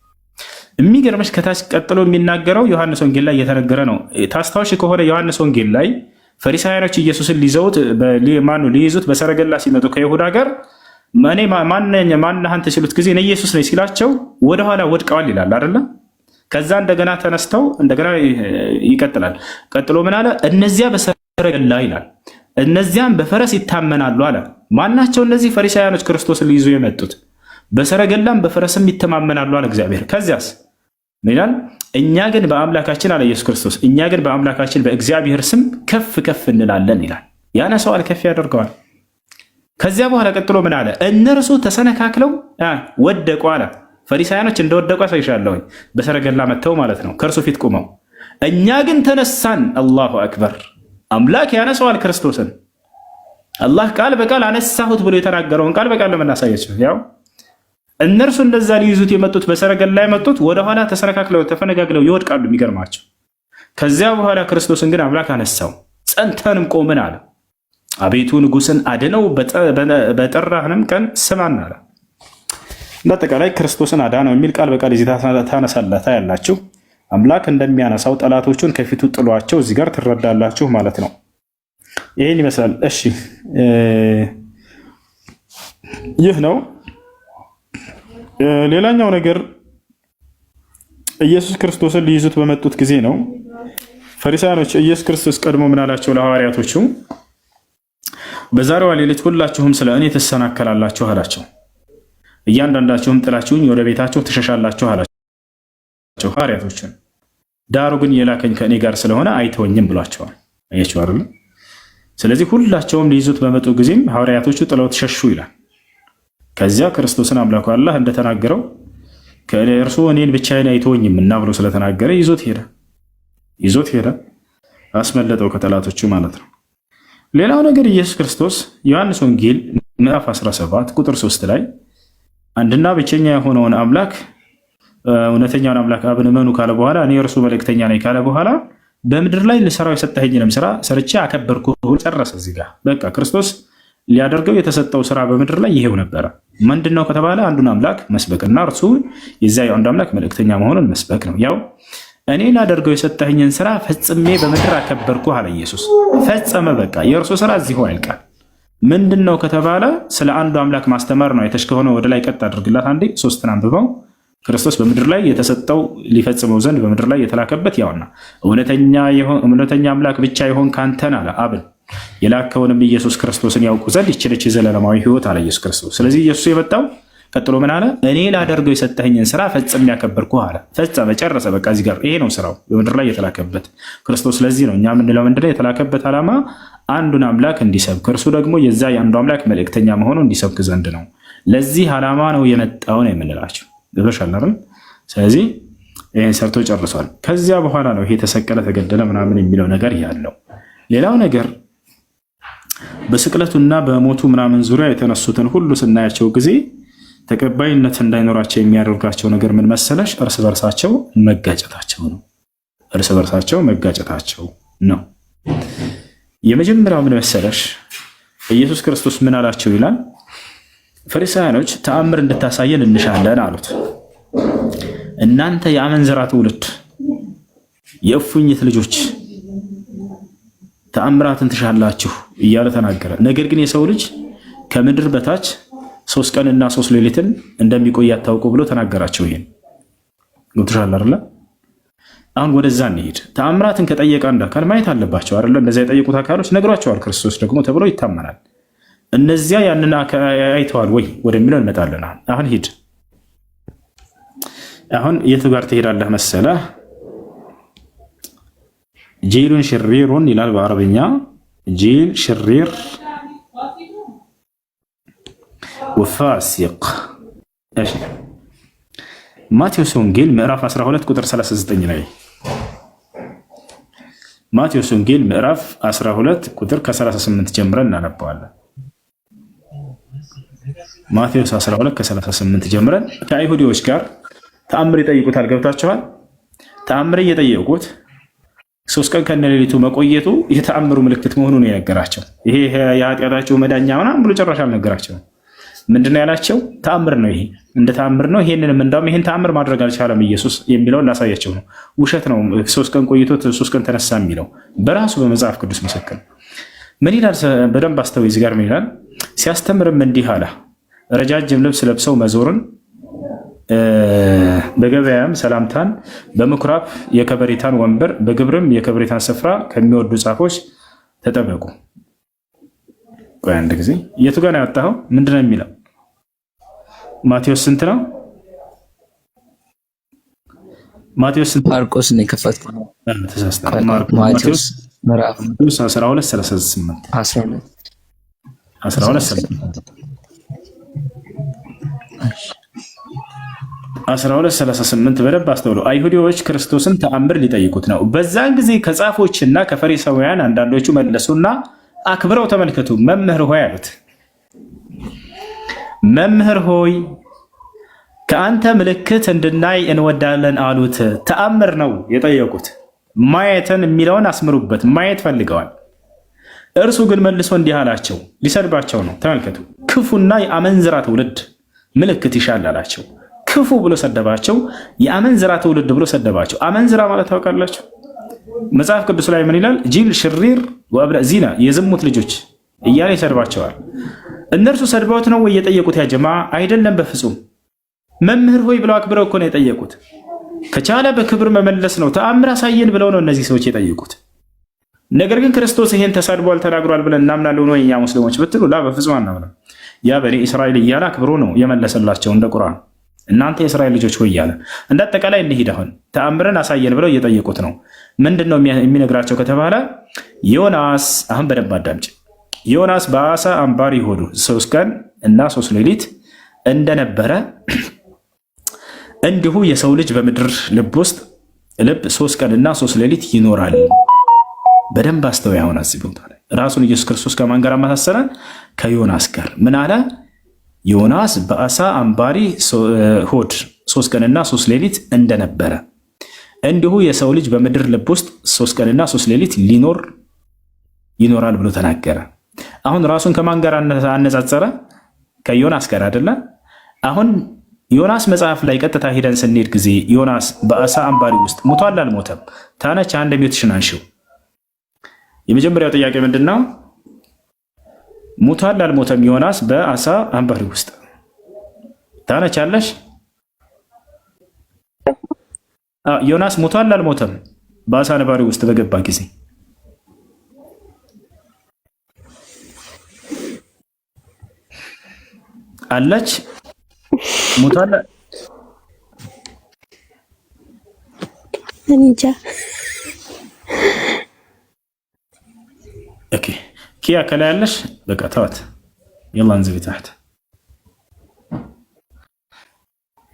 [SPEAKER 1] የሚገርምሽ ከታች ቀጥሎ የሚናገረው ዮሐንስ ወንጌል ላይ እየተነገረ ነው። ታስታውሽ ከሆነ ዮሐንስ ወንጌል ላይ ፈሪሳውያኖች ኢየሱስን ሊይዙት በሰረገላ ሲመጡ ከይሁዳ ጋር እኔ ማነህ አንተ ሲሉት ጊዜ እኔ ኢየሱስ ነኝ ሲላቸው ወደኋላ ወድቀዋል ይላል አይደለ? ከዛ እንደገና ተነስተው እንደገና ይቀጥላል። ቀጥሎ ምን አለ? እነዚያ በሰረገላ ይላል፣ እነዚያም በፈረስ ይታመናሉ አለ። ማናቸው እነዚህ? ፈሪሳውያኖች ክርስቶስን ሊይዙ የመጡት በሰረገላም በፈረስም ይተማመናሉ አለ እግዚአብሔር። ከዚያስ ምን ይላል? እኛ ግን በአምላካችን አለ ኢየሱስ ክርስቶስ፣ እኛ ግን በአምላካችን በእግዚአብሔር ስም ከፍ ከፍ እንላለን ይላል። ያነሳዋል፣ ከፍ ያደርገዋል። ከዚያ በኋላ ቀጥሎ ምን አለ? እነርሱ ተሰነካክለው ወደቁ አለ። ፈሪሳውያኖች እንደወደቁ አሳይሻለሁ፣ በሰረገላ መጥተው ማለት ነው ከእርሱ ፊት ቁመው። እኛ ግን ተነሳን። አላሁ አክበር። አምላክ ያነሳዋል ክርስቶስን። አላህ ቃል በቃል አነሳሁት ብሎ የተናገረውን ቃል በቃል ለምናሳያቸው ያው እነርሱ እንደዛ ሊይዙት የመጡት በሰረገላ የመጡት ወደኋላ ተሰነካክለው ተፈነጋግለው ይወድቃሉ። የሚገርማቸው ከዚያ በኋላ ክርስቶስን ግን አምላክ አነሳው። ጸንተንም ቆምን አለ። አቤቱ ንጉሥን አድነው በጠራህንም ቀን ስማን አለ። በአጠቃላይ ክርስቶስን አዳነው የሚል ቃል በቃል እዚህ ታነሳላታ ያላችሁ አምላክ እንደሚያነሳው ጠላቶቹን ከፊቱ ጥሏቸው እዚህ ጋር ትረዳላችሁ ማለት ነው። ይህን ይመስላል። እሺ ይህ ነው። ሌላኛው ነገር ኢየሱስ ክርስቶስን ሊይዙት በመጡት ጊዜ ነው። ፈሪሳውያኖች ኢየሱስ ክርስቶስ ቀድሞ ምን አላቸው ለሐዋርያቶቹ? በዛሬዋ ሌሊት ሁላችሁም ስለ እኔ ትሰናከላላችሁ አላቸው። እያንዳንዳችሁም ጥላችሁኝ ወደ ቤታችሁ ትሸሻላችሁ አላቸው ሐዋርያቶችን። ዳሩ ግን የላከኝ ከእኔ ጋር ስለሆነ አይተወኝም ብሏቸዋል። አያችሁ አይደል? ስለዚህ ሁላቸውም ሊይዙት በመጡ ጊዜም ሐዋርያቶቹ ጥለው ተሸሹ ይላል። ከዚያ ክርስቶስን አምላኩ አላህ እንደተናገረው ከእርሱ እኔን ብቻዬን አይተወኝም እና ብሎ ስለተናገረ ይዞት ሄደ፣ አስመለጠው ከጠላቶቹ ማለት ነው። ሌላው ነገር ኢየሱስ ክርስቶስ ዮሐንስ ወንጌል ምዕራፍ 17 ቁጥር 3 ላይ አንድና ብቸኛ የሆነውን አምላክ እውነተኛውን አምላክ አብን እመኑ ካለ በኋላ እኔ እርሱ መልእክተኛ ነኝ ካለ በኋላ በምድር ላይ ልሰራው የሰጠኸኝንም ስራ ሰርቼ አከበርኩ ብሎ ጨረሰ። እዚህ ጋር በቃ ክርስቶስ ሊያደርገው የተሰጠው ስራ በምድር ላይ ይሄው ነበረ። ምንድነው ከተባለ አንዱን አምላክ መስበክና እርሱ የዚያ የአንዱ አምላክ መልእክተኛ መሆኑን መስበክ ነው። ያው እኔ ላደርገው የሰጠኸኝን ስራ ፈጽሜ በምድር አከበርኩ አለ ኢየሱስ። ፈጸመ። በቃ የእርሱ ስራ እዚሁ ያልቃል። ምንድነው ከተባለ ስለ አንዱ አምላክ ማስተማር ነው። የተሽ ከሆነ ወደ ላይ ቀጥ አድርግላት አንዴ 3ን አንብበው። ክርስቶስ በምድር ላይ የተሰጠው ሊፈጽመው ዘንድ በምድር ላይ የተላከበት ያውና እውነተኛ አምላክ ብቻ ይሆን ካንተን አለ አብን የላከውንም ኢየሱስ ክርስቶስን ያውቁ ዘንድ ይችለች ዘላለማዊ ህይወት አለ ኢየሱስ ክርስቶስ። ስለዚህ ኢየሱስ የመጣው ቀጥሎ ምን አለ? እኔ ላደርገው የሰጠኸኝን ስራ ፈጽሜ ያከበርኩ አለ። ፈጸመ፣ ጨረሰ። በቃ እዚህ ጋር ይሄ ነው ስራው በምድር ላይ የተላከበት ክርስቶስ። ስለዚህ ነው እኛ ምንለው ምንድነው የተላከበት ዓላማ አንዱን አምላክ እንዲሰብክ እርሱ ደግሞ የዛ የአንዱ አምላክ መልእክተኛ መሆኑ እንዲሰብክ ዘንድ ነው። ለዚህ ዓላማ ነው የመጣው ነው የምንላቸው። ገብቶሻል አይደል? ስለዚህ ይሄን ሰርቶ ጨርሷል። ከዚያ በኋላ ነው ይሄ ተሰቀለ፣ ተገደለ ምናምን የሚለው ነገር ያለው። ሌላው ነገር በስቅለቱና በሞቱ ምናምን ዙሪያ የተነሱትን ሁሉ ስናያቸው ጊዜ ተቀባይነት እንዳይኖራቸው የሚያደርጋቸው ነገር ምን መሰለሽ? እርስ በርሳቸው መጋጨታቸው ነው። እርስ በርሳቸው መጋጨታቸው ነው። የመጀመሪያው ምን መሰለሽ? ኢየሱስ ክርስቶስ ምን አላቸው ይላል? ፈሪሳውያኖች ተአምር እንድታሳየን እንሻለን አሉት። እናንተ የአመንዝራ ትውልድ፣ የእፉኝት ልጆች ተአምራትን ትሻላችሁ እያለ ተናገረ። ነገር ግን የሰው ልጅ ከምድር በታች 3 ቀንና 3 ሌሊትን እንደሚቆይ አታውቁ ብሎ ተናገራቸው። ይሄን ገብቶሻል አይደል? አሁን ወደዛ እንሂድ። ተአምራትን ከጠየቀ አንድ አካል ማየት አለባቸው አይደል? እንደዚያ የጠየቁት አካሎች ነግሯቸዋል ክርስቶስ ደግሞ ተብሎ ይታመናል። እነዚያ ያንን አይተዋል ወይ ወደሚለው እንመጣለን። አሁን ሂድ። አሁን የቱ ጋር ትሄዳለህ መሰለህ? ጂሉን ሽሪሩን ይላል በአረብኛ። ጂል ሽሪር ወፋሲቅ። እሺ ማቴዎስ ወንጌል ምዕራፍ 12 ቁጥር 39 ላይ ማቴዎስ ወንጌል ምዕራፍ 12 ቁጥር ከ38 ጀምረን እናነባዋለን። ማቴዎስ 12 ከ38 ጀምረን ከአይሁዲዎች ጋር ተአምር ይጠይቁታል። ገብታችኋል? ተአምር እየጠየቁት 3 ቀን ከነሌሊቱ መቆየቱ የተአምሩ ምልክት መሆኑን የነገራቸው። ይሄ የኃጢአታቸው መዳኛ ምናምን ብሎ ጨራሽ አልነገራቸው። ምንድነው ያላቸው? ተአምር ነው። ይሄ እንደ ተአምር ነው። ይሄንንም እንዳውም ይሄን ተአምር ማድረግ አልቻለም ኢየሱስ የሚለውን ላሳያቸው ነው። ውሸት ነው። 3 ቀን ቆይቶ 3 ቀን ተነሳ የሚለው በራሱ በመጽሐፍ ቅዱስ ምስክር። ምን ይላል? በደንብ አስተውይ። እዚህ ጋር ምን ይላል? ሲያስተምርም እንዲህ አለ፣ ረጃጅም ልብስ ለብሰው መዞርን፣ በገበያም ሰላምታን፣ በምኩራብ የከበሬታን ወንበር፣ በግብርም የከበሬታን ስፍራ ከሚወዱ ጻፎች ተጠበቁ። ቆይ አንድ ጊዜ የቱ ጋር ነው ያወጣኸው? ምንድን ነው የሚለው? ማቴዎስ ስንት ነው? ማቴዎስ ስንት?
[SPEAKER 3] ማርቆስ ነው የከፈትኩት።
[SPEAKER 1] ተሳስተሃል።
[SPEAKER 3] ማቴዎስ ምዕራፍ
[SPEAKER 1] 12:38 12:38 በደንብ አስተውሉ። አይሁዲዎች ክርስቶስን ተአምር ሊጠይቁት ነው። በዛን ጊዜ ከጻፎችና ከፈሪሳውያን አንዳንዶቹ መለሱና አክብረው ተመልከቱ፣ መምህር ሆይ አሉት። መምህር ሆይ ከአንተ ምልክት እንድናይ እንወዳለን አሉት። ተአምር ነው የጠየቁት። ማየትን የሚለውን አስምሩበት። ማየት ፈልገዋል። እርሱ ግን መልሶ እንዲህ አላቸው። ሊሰድባቸው ነው። ተመልከቱ። ክፉና የአመንዝራ ትውልድ ምልክት ይሻል አላቸው። ክፉ ብሎ ሰደባቸው። የአመንዝራ ትውልድ ብሎ ሰደባቸው። አመንዝራ ማለት ታውቃላችሁ? መጽሐፍ ቅዱስ ላይ ምን ይላል? ጂል ሽሪር ወአብነ ዚና፣ የዝሙት ልጆች እያለ ይሰድባቸዋል። እነርሱ ሰድበውት ነው ወይ የጠየቁት? ያ ጀማ አይደለም፣ በፍጹም መምህር ሆይ ብለው አክብረው እኮ ነው የጠየቁት። ከቻለ በክብር መመለስ ነው። ተአምር አሳየን ብለው ነው እነዚህ ሰዎች የጠየቁት። ነገር ግን ክርስቶስ ይሄን ተሳድቧል ተናግሯል ብለን እናምናለን ወይ እኛ ሙስሊሞች ብትሉ ላ በፍጹም አናምንም። ያ በኒ እስራኤል እያለ አክብሮ ነው የመለሰላቸው እንደ ቁርአን። እናንተ የእስራኤል ልጆች ሆይ እያለ እንደ አጠቃላይ እንሂድ። አሁን ተአምርን አሳየን ብለው እየጠየቁት ነው። ምንድን ነው የሚነግራቸው ከተባለ ዮናስ፣ አሁን በደንብ አዳምጪ። ዮናስ በአሳ አንባሪ ሆዱ 3 ቀን እና 3 ሌሊት እንደነበረ እንዲሁ የሰው ልጅ በምድር ልብ ውስጥ 3 ቀን እና 3 ሌሊት ይኖራል። በደንብ አስተውይ። አሁን እዚህ ቦታ ላይ ራሱን ኢየሱስ ክርስቶስ ከማን ጋር አመሳሰለ? ከዮናስ ጋር። ምን አለ? ዮናስ በአሳ አንባሪ ሆድ 3 ቀንና 3 ሌሊት እንደነበረ እንዲሁ የሰው ልጅ በምድር ልብ ውስጥ 3 ቀንና 3 ሌሊት ይኖራል ብሎ ተናገረ። አሁን ራሱን ከማን ጋር አነጻጸረ? ከዮናስ ጋር አይደለ? አሁን ዮናስ መጽሐፍ ላይ ቀጥታ ሄደን ስንሄድ ጊዜ ዮናስ በአሳ አንባሪ ውስጥ ሞቷል አልሞተም? ታነች አንድ ሚውትሽን አንሺው። የመጀመሪያው ጥያቄ ምንድነው? ሞቷል አልሞተም? ዮናስ በአሳ አንባሪ ውስጥ ታነች አለሽ? ዮናስ ሞቷል አልሞተም? በአሳ አንባሪ ውስጥ በገባ ጊዜ አለች? ሞቷል?
[SPEAKER 5] እንጃ።
[SPEAKER 1] ኦኬ ኪያ ከላይ ያለሽ በቃ ተዋት። يلا انزلي تحت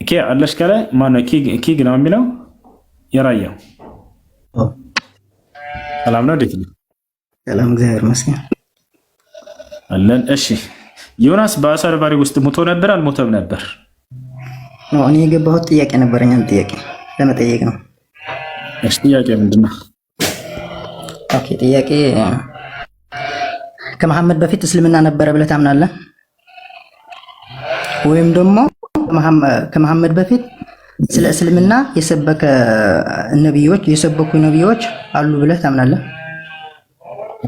[SPEAKER 1] ኪያ አለሽ ከላይ? ማነው ኪግ ነው የሚለው? የራያው ሰላም ነው? እንዴት ነው?
[SPEAKER 8] ሰላም እግዚአብሔር ይመስገን
[SPEAKER 1] አለን። እሺ ዮናስ በአሳ አንባሪ ውስጥ ሞቶ ነበር አልሞተም ነበር?
[SPEAKER 8] ነው እኔ የገባሁት ጥያቄ ነበረኝ። አንድ ጥያቄ ለመጠየቅ ነው።
[SPEAKER 1] እሺ ጥያቄ ምንድነው?
[SPEAKER 8] ኦኬ ጥያቄ ከመሐመድ በፊት እስልምና ነበረ ብለህ ታምናለህ? ወይም ደግሞ ከመሐመድ በፊት ስለ እስልምና የሰበኩ ነብዮች አሉ ብለህ ታምናለህ?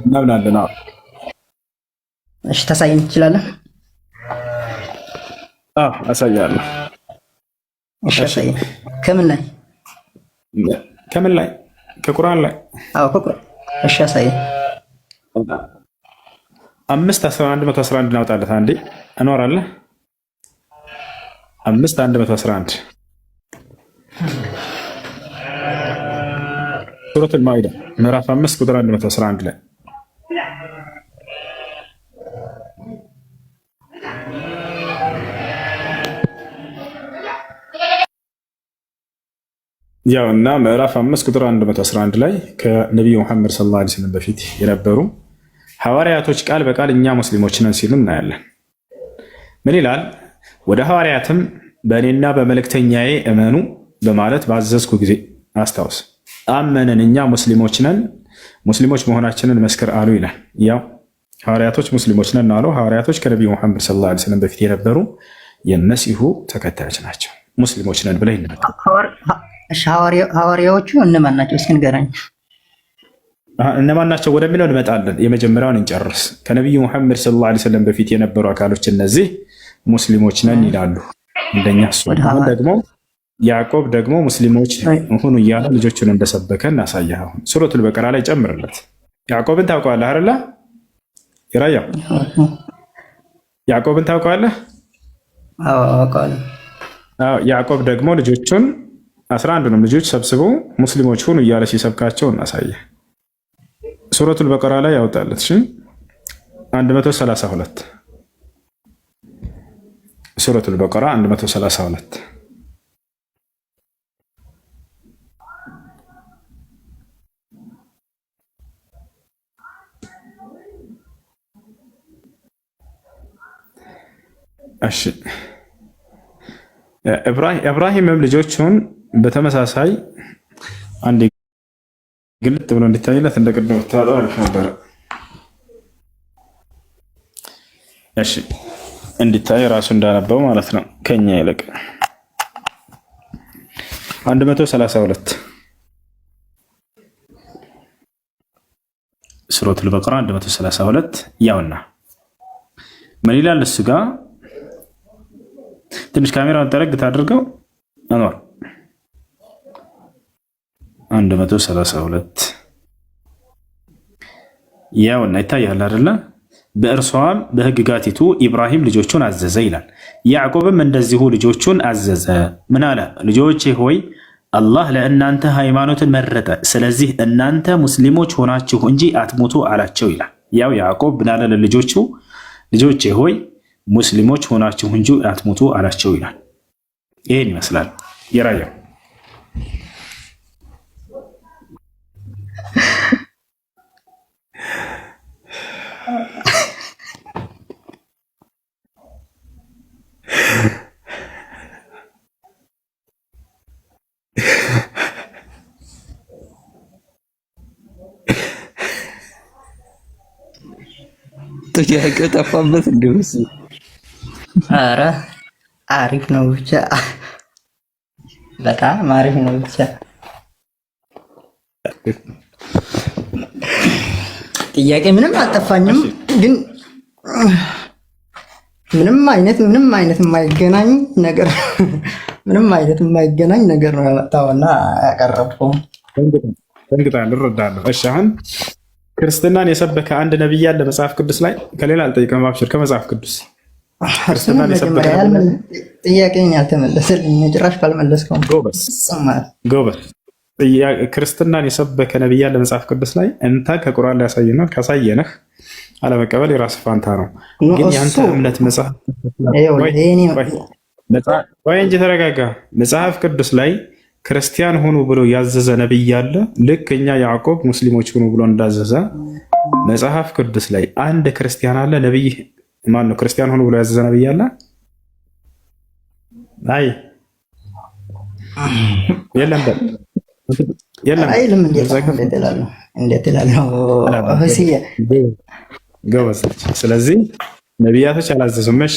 [SPEAKER 1] እናምናለን።
[SPEAKER 8] እሺ ታሳየን ትችላለህ?
[SPEAKER 1] አሳያለሁ።
[SPEAKER 8] እሺ አሳየን። ከምን ላይ?
[SPEAKER 1] ከቁርአን ላይ።
[SPEAKER 8] ከቁርአን። እሺ አሳየን።
[SPEAKER 1] 5:11 እናውጣለት። አንዴ እኖራለህ። 5:111 ሱረቱል ማኢዳ ምዕራፍ 5 ቁጥር 111 ላይ ያው እና ምዕራፍ 5 ቁጥር 111 ላይ ከነቢዩ መሐመድ ሰለላሁ ዐለይሂ ወሰለም በፊት የነበሩ ሐዋርያቶች ቃል በቃል እኛ ሙስሊሞች ነን ሲሉ እናያለን። ምን ይላል? ወደ ሐዋርያትም በእኔና በመልእክተኛዬ እመኑ በማለት ባዘዝኩ ጊዜ አስታውስ። አመንን እኛ ሙስሊሞች ነን፣ ሙስሊሞች መሆናችንን መስክር አሉ ይላል። ያው ሐዋርያቶች ሙስሊሞች ነን አሉ። ሐዋርያቶች ከነቢዩ ሙሐመድ ሰለላሁ ዐለይሂ ወሰለም በፊት የነበሩ የመሲሁ ተከታዮች ናቸው። ሙስሊሞች ነን ብለው ይናገሩ።
[SPEAKER 8] ሐዋርያዎቹ እነማን ናቸው? እስኪ ንገረኝ።
[SPEAKER 1] እነማን ናቸው ወደሚለው እንመጣለን። የመጀመሪያውን እንጨርስ። ከነቢዩ ሙሐመድ ሰለላሁ ዐለይሂ ወሰለም በፊት የነበሩ አካሎች እነዚህ ሙስሊሞች ነን ይላሉ። እንደኛ እሱ ደግሞ ያዕቆብ ደግሞ ሙስሊሞች ሁኑ እያለ ልጆቹን እንደሰበከ እናሳየህ። አሁን ሱረቱል በቀራ ላይ ጨምርለት። ያዕቆብን ታውቀዋለህ አይደለ? ይራያ ያዕቆብን ታውቀዋለህ?
[SPEAKER 8] አውቀዋለሁ።
[SPEAKER 1] ያዕቆብ ደግሞ ልጆቹን 11ንም ልጆች ሰብስቦ ሙስሊሞች ሁኑ እያለ ሲሰብካቸው እናሳየህ። ሱረቱል በቀራ ላይ ያወጣለት 132 ሱረቱል በቀራ 132 እሺ ኢብራሂምም ልጆቹን በተመሳሳይ አንድ ግልጥ ብሎ እንዲታይለት እንደ ቅድም ታጣው ነበር። እሺ እንዲታይ ራሱ እንዳነበው ማለት ነው ከኛ ይልቅ 132 ሱረቱል በቀራ 132 ያውና ምን ይላል እሱ ጋር ትንሽ ካሜራውን ጠረግ ታድርገው አንዋር 132 ያውና ይታያል አይደለ? በእርሷም በሕግጋቲቱ ኢብራሂም ልጆቹን አዘዘ ይላል። ያዕቆብም እንደዚሁ ልጆቹን አዘዘ። ምን አለ? ልጆቼ ሆይ አላህ ለእናንተ ሃይማኖትን መረጠ፣ ስለዚህ እናንተ ሙስሊሞች ሆናችሁ እንጂ አትሞቱ አላቸው ይላል። ያው ያዕቆብ ምን አለ ለልጆቹ? ልጆቼ ሆይ ሙስሊሞች ሆናችሁ እንጂ አትሞቱ አላቸው ይላል። ይሄን ይመስላል የራያው
[SPEAKER 3] ጥያቄ ጠፋበት እንደውስ
[SPEAKER 8] ኧረ አሪፍ ነው ብቻ በጣም አሪፍ ነው ብቻ። ጥያቄ ምንም አልጠፋኝም፣ ግን ምንም አይነት የማይገናኝ ነገር ነው ያመጣውና ያቀረብከው።
[SPEAKER 1] እንግዲህ እረዳለሁ። እሺ አሁን ክርስትናን የሰበከ አንድ ነብይ አለ መጽሐፍ ቅዱስ ላይ? ከሌላ አልጠይቅም፣ አብሽር ከመጽሐፍ ቅዱስ ክርስትናን የሰበከ
[SPEAKER 8] ጥያቄን ያልተመለሰልኝ ጭራሽ ካልመለስከው
[SPEAKER 1] ጎበዝ። ክርስትናን የሰበከ ነብይ አለ መጽሐፍ ቅዱስ ላይ? እንታ ከቁርአን ላይ ያሳየናል። ካሳየነህ አለመቀበል የራስ ፋንታ ነው። ግን ያንተ እምነት መጽሐፍ ወይ እንጂ ተረጋጋ። መጽሐፍ ቅዱስ ላይ ክርስቲያን ሆኑ ብሎ ያዘዘ ነብይ አለ። ልክ እኛ ያዕቆብ ሙስሊሞች ሆኑ ብሎ እንዳዘዘ መጽሐፍ ቅዱስ ላይ አንድ ክርስቲያን አለ። ነብይ ማን ነው? ክርስቲያን ሆኑ ብሎ ያዘዘ ነብይ አለ? አይ የለም የለም።
[SPEAKER 8] አይልም። እንዴት እላለሁ?
[SPEAKER 1] ጎበዝ። ስለዚህ ነቢያቶች አላዘዙም። እሺ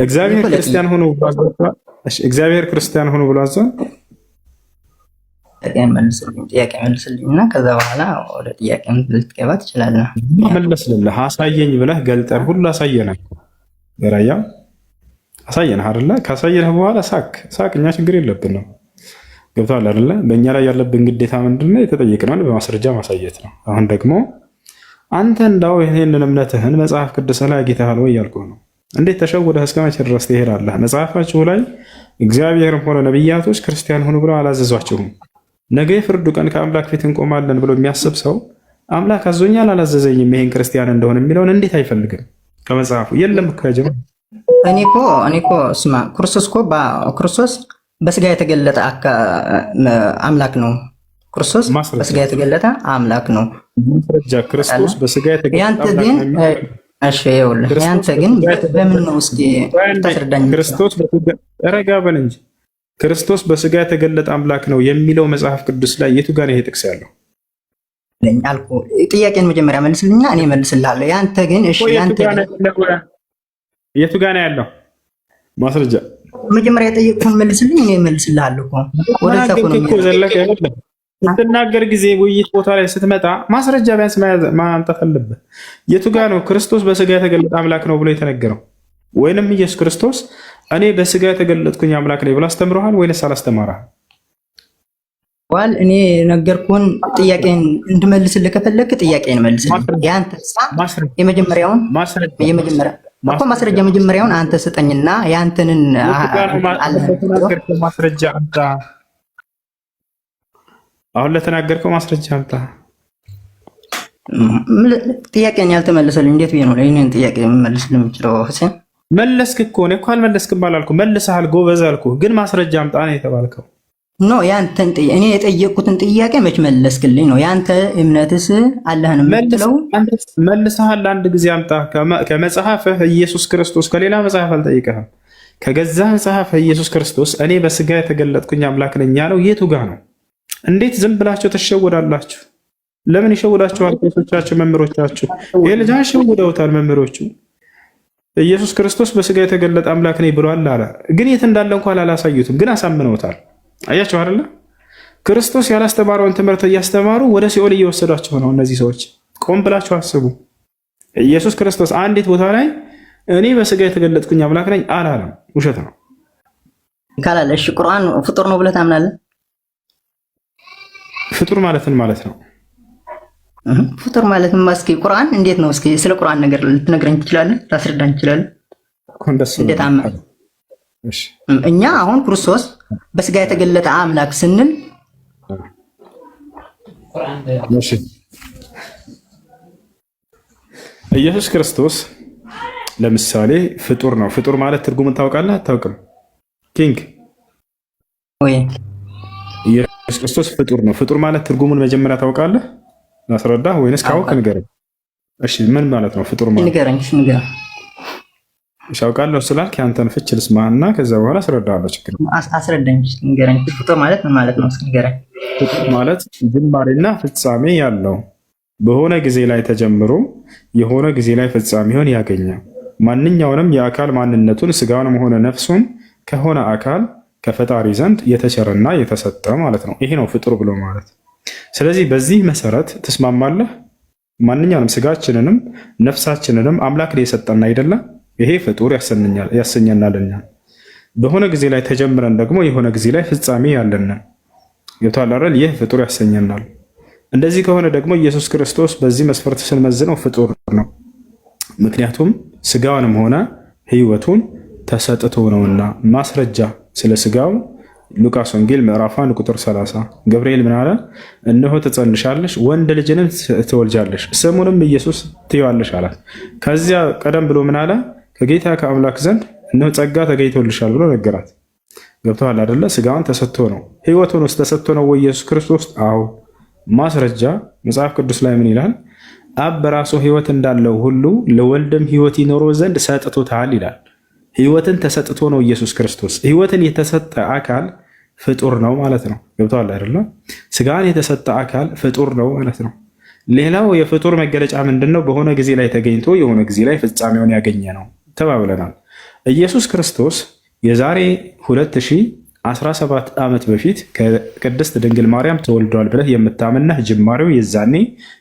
[SPEAKER 1] እግዚአብሔር ክርስቲያን ሆኑ ብሎ አዘዘ። እሺ እግዚአብሔር ክርስቲያን ሆኑ ብሎ አዘዘ።
[SPEAKER 8] ጥያቄ መልስልኝ እና ከዛ በኋላ ወደ ጥያቄ ልትገባ ትችላለህ።
[SPEAKER 1] መለስልህ። አሳየኝ ብለህ ገልጠን ሁሉ አሳየነህ። ገራያ አሳየነህ አይደለ? ካሳየነህ በኋላ ሳቅ። እኛ ችግር የለብንም። ገብቶሃል አይደለ? በእኛ ላይ ያለብን ግዴታ ምንድነው? የተጠየቅነውን በማስረጃ ማሳየት ነው። አሁን ደግሞ አንተ እንዳው ይሄንን እምነትህን መጽሐፍ ቅዱስ ላይ አግኝተሃል ወይ ያልኩህ ነው። እንዴት ተሸውደህ እስከ መቼ ድረስ ትሄዳለህ? መጽሐፋችሁ ላይ እግዚአብሔርም ሆነ ነብያቶች ክርስቲያን ሆኑ ብለው አላዘዟችሁም። ነገ የፍርዱ ቀን ከአምላክ ፊት እንቆማለን ብሎ የሚያስብ ሰው አምላክ አዞኛል አላዘዘኝም ይሄን ክርስቲያን እንደሆነ የሚለውን እንዴት አይፈልግም? ከመጽሐፉ የለም እኮ ያጀማ።
[SPEAKER 8] እኔ እኮ ስማ፣ ክርስቶስ በስጋ የተገለጠ አምላክ ነው። ክርስቶስ በስጋ የተገለጠ አምላክ ነው።
[SPEAKER 1] ማስረጃ ክርስቶስ በስጋ የተገለጠ አምላክ ነው።
[SPEAKER 8] እሺ ይኸውልህ፣ ያንተ ግን በምን ነው እስኪ ታስረዳኝ።
[SPEAKER 1] ክርስቶስ ረጋ በል እንጂ ክርስቶስ በስጋ የተገለጠ አምላክ ነው የሚለው መጽሐፍ ቅዱስ ላይ የቱ ጋር ነው ይሄ ጥቅስ ያለው?
[SPEAKER 8] አልኩ ጥያቄን መጀመሪያ መልስልኛ፣ እኔ መልስልሃለሁ። ያንተ ግን እሺ፣ ያንተ
[SPEAKER 1] የቱ ጋር ነው ያለው ማስረጃ?
[SPEAKER 8] መጀመሪያ የጠየቅኩህን መልስልኝ፣ እኔ መልስልሃለሁ እኮ ወደዛ እኮ ነው።
[SPEAKER 1] ስትናገር ጊዜ ውይይት ቦታ ላይ ስትመጣ ማስረጃ ቢያንስ ማምጣት አለብህ። የቱ ጋር ነው ክርስቶስ በስጋ የተገለጠ አምላክ ነው ብሎ የተነገረው? ወይንም ኢየሱስ ክርስቶስ እኔ በስጋ የተገለጥኩኝ አምላክ ነኝ ብሎ አስተምረዋል ወይንስ አላስተማረህም?
[SPEAKER 8] ዋል እኔ ነገርኩህን። ጥያቄን እንድመልስልህ ከፈለግህ ጥያቄን መልስልኝ። ያንተ የመጀመሪያውን ማስረጃ መጀመሪያውን አንተ ስጠኝና ያንተንን
[SPEAKER 1] ማስረጃ አምጣ። አሁን ለተናገርከው ማስረጃ አምጣ።
[SPEAKER 8] ጥያቄን ያልተመለሰልኝ እንዴት ብዬ ነው ይህንን ጥያቄ የምመልስልህ የምችለው? ሁሴን
[SPEAKER 1] መለስክ እኮ እኔ እኮ አልመለስክም አላልኩም። መልሰሃል፣ ጎበዝ አልኩህ። ግን ማስረጃ አምጣ ነው የተባልከው።
[SPEAKER 8] ኖ ያንተን እኔ የጠየቅኩትን ጥያቄ መች መለስክልኝ ነው። ያንተ እምነትስ አላህን የምትለው
[SPEAKER 1] መልሰሃል። አንድ ጊዜ አምጣ ከመጽሐፍህ። ኢየሱስ ክርስቶስ ከሌላ መጽሐፍ አልጠይቀህም። ከገዛ መጽሐፍህ ኢየሱስ ክርስቶስ እኔ በስጋ የተገለጥኩኝ አምላክ ነኝ ያለው የቱ ጋር ነው? እንዴት ዝም ብላችሁ ትሸወዳላችሁ? ለምን ይሸውዳችኋል? ቄሶቻችሁ፣ መምህሮቻችሁ ይህ ልጅ ሸውደውታል። መምህሮቹ ኢየሱስ ክርስቶስ በስጋ የተገለጠ አምላክ ነኝ ብሏል አለ። ግን የት እንዳለ እንኳን አላሳዩትም፣ ግን አሳምነውታል። አያችሁ አይደለ? ክርስቶስ ያላስተማረውን ትምህርት እያስተማሩ ወደ ሲኦል እየወሰዷቸው ነው እነዚህ ሰዎች። ቆም ብላችሁ አስቡ። ኢየሱስ ክርስቶስ አንዲት ቦታ ላይ እኔ በስጋ የተገለጥኩኝ አምላክ ነኝ አላለም። ውሸት ነው
[SPEAKER 8] ካላለ እሺ፣ ቁርአን ፍጡር ነው ብለህ ታምናለህ?
[SPEAKER 1] ፍጡር ማለትን ማለት ነው።
[SPEAKER 8] ፍጡር ማለትም እስኪ ቁርአን እንዴት ነው? እስኪ ስለ ቁርአን ነገር ልትነግረኝ ትችላለህ? ታስረዳኝ ትችላለህ? እንዴት አመን? እኛ አሁን ክርስቶስ በስጋ የተገለጠ አምላክ ስንል
[SPEAKER 1] ኢየሱስ ክርስቶስ ለምሳሌ ፍጡር ነው። ፍጡር ማለት ትርጉሙን ታውቃለህ አታውቅም? ኪንግ
[SPEAKER 8] ወይ
[SPEAKER 1] ኢየሱስ ክርስቶስ ፍጡር ነው። ፍጡር ማለት ትርጉሙን መጀመሪያ ታውቃለህ? ላስረዳህ ወይንስ ካወቅ ንገረኝ። እሺ ምን ማለት ነው ፍጡር ማለት?
[SPEAKER 8] ንገረኝ።
[SPEAKER 1] አውቃለሁ ስላልክ ያንተን ፍች ልስማህና ከዛ በኋላ አስረዳሃለሁ። ችግር
[SPEAKER 8] አስረዳኝ፣ ንገረኝ። ፍጡር ማለት ምን ማለት ነው? እስኪ ንገረኝ።
[SPEAKER 1] ፍጡር ማለት ጅማሬና ፍጻሜ ያለው በሆነ ጊዜ ላይ ተጀምሮ የሆነ ጊዜ ላይ ፍጻሜውን ያገኘ ማንኛውንም የአካል ማንነቱን ስጋውንም ሆነ ነፍሱን ከሆነ አካል ከፈጣሪ ዘንድ የተቸረና የተሰጠ ማለት ነው። ይሄ ነው ፍጡር ብሎ ማለት። ስለዚህ በዚህ መሰረት ትስማማለህ? ማንኛውንም ስጋችንንም ነፍሳችንንም አምላክ ላይ የሰጠን አይደለም? ይሄ ፍጡር ያሰኘናል። በሆነ ጊዜ ላይ ተጀምረን ደግሞ የሆነ ጊዜ ላይ ፍጻሜ ያለን ይታላል። ይህ ፍጡር ያሰኘናል። እንደዚህ ከሆነ ደግሞ ኢየሱስ ክርስቶስ በዚህ መስፈርት ስንመዝነው ፍጡር ነው። ምክንያቱም ስጋውንም ሆነ ሕይወቱን ተሰጥቶ ነውና። ማስረጃ ስለ ስጋው ሉቃስ ወንጌል ምዕራፍ 1 ቁጥር 30 ገብርኤል ምን አለ? እነሆ ትጸንሻለሽ፣ ወንድ ልጅንም ትወልጃለሽ፣ ስሙንም ኢየሱስ ትይዋለሽ አላት። ከዚያ ቀደም ብሎ ምን አለ? ከጌታ ከአምላክ ዘንድ እነሆ ጸጋ ተገኝቶልሻል ብሎ ነገራት። ገብቶሃል አይደለ? ስጋውን ተሰጥቶ ነው። ሕይወቱን ውስጥ ተሰጥቶ ነው ወይ ኢየሱስ ክርስቶስ? አዎ። ማስረጃ መጽሐፍ ቅዱስ ላይ ምን ይላል? አብ በራሱ ሕይወት እንዳለው ሁሉ ለወልድም ሕይወት ይኖረው ዘንድ ሰጥቶታል ይላል። ሕይወትን ተሰጥቶ ነው ኢየሱስ ክርስቶስ። ሕይወትን የተሰጠ አካል ፍጡር ነው ማለት ነው። ገብቶሃል አይደለ? ስጋን የተሰጠ አካል ፍጡር ነው ማለት ነው። ሌላው የፍጡር መገለጫ ምንድን ነው? በሆነ ጊዜ ላይ ተገኝቶ የሆነ ጊዜ ላይ ፍጻሜውን ያገኘ ነው ተባብለናል። ኢየሱስ ክርስቶስ የዛሬ 2017 ዓመት በፊት ከቅድስት ድንግል ማርያም ተወልዷል ብለህ የምታምነህ ጅማሬው የዛኔ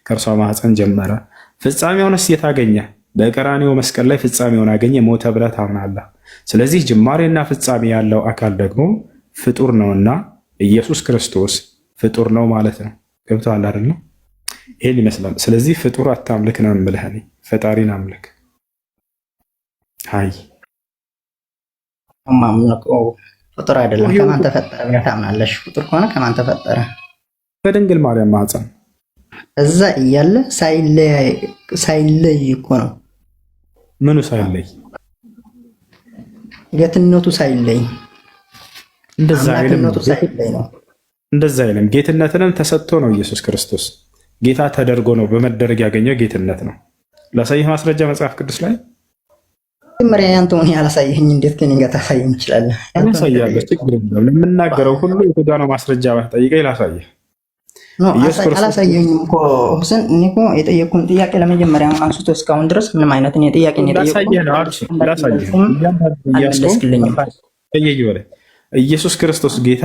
[SPEAKER 1] ከእርሷ ማህፀን ጀመረ። ፍጻሜውንስ የታገኘ? በቀራኔው መስቀል ላይ ፍጻሜውን አገኘ፣ ሞተ ብለህ ታምናለህ። ስለዚህ ጅማሬና ፍጻሜ ያለው አካል ደግሞ ፍጡር ነውና ኢየሱስ ክርስቶስ ፍጡር ነው ማለት ነው። ገብቶሃል አይደል? ይሄን ይመስላል። ስለዚህ ፍጡር አታምልክ ነው የምልህ እኔ፣ ፈጣሪን አምልክ። አይ
[SPEAKER 8] ፍጡር አይደለም። ከማን ተፈጠረ ብለህ ታምናለሽ? ፍጡር ከሆነ ከማን ተፈጠረ?
[SPEAKER 1] ከድንግል ማርያም ማህፀን
[SPEAKER 8] እዛ እያለ ሳይለይ እኮ ነው።
[SPEAKER 1] ምኑ ሳይለይ?
[SPEAKER 8] ጌትነቱ ሳይለይ።
[SPEAKER 1] እንደዛ
[SPEAKER 8] ነው።
[SPEAKER 1] እንደዛ አይልም። ጌትነትንም ተሰጥቶ ነው ኢየሱስ ክርስቶስ። ጌታ ተደርጎ ነው፣ በመደረግ ያገኘው ጌትነት ነው። ላሳይህ ማስረጃ መጽሐፍ ቅዱስ ላይ
[SPEAKER 8] መጀመሪያ ያንተውን ያላሳየኝ እንዴት ከኔ ጋር ታሳየኝ ትችላለህ?
[SPEAKER 1] ያሳያለህ። ችግር የለም። የምናገረው ሁሉ የቱጋ ነው ማስረጃ ጠይቀኝ ላሳየህ።
[SPEAKER 8] አላሳየኝም እኮ ሁሴን። እኔ እኮ የጠየቅኩህን ጥያቄ ለመጀመሪያ አንስቶ እስካሁን ድረስ ምንም አይነት እኔ ጥያቄ
[SPEAKER 1] ኢየሱስ ክርስቶስ ጌታ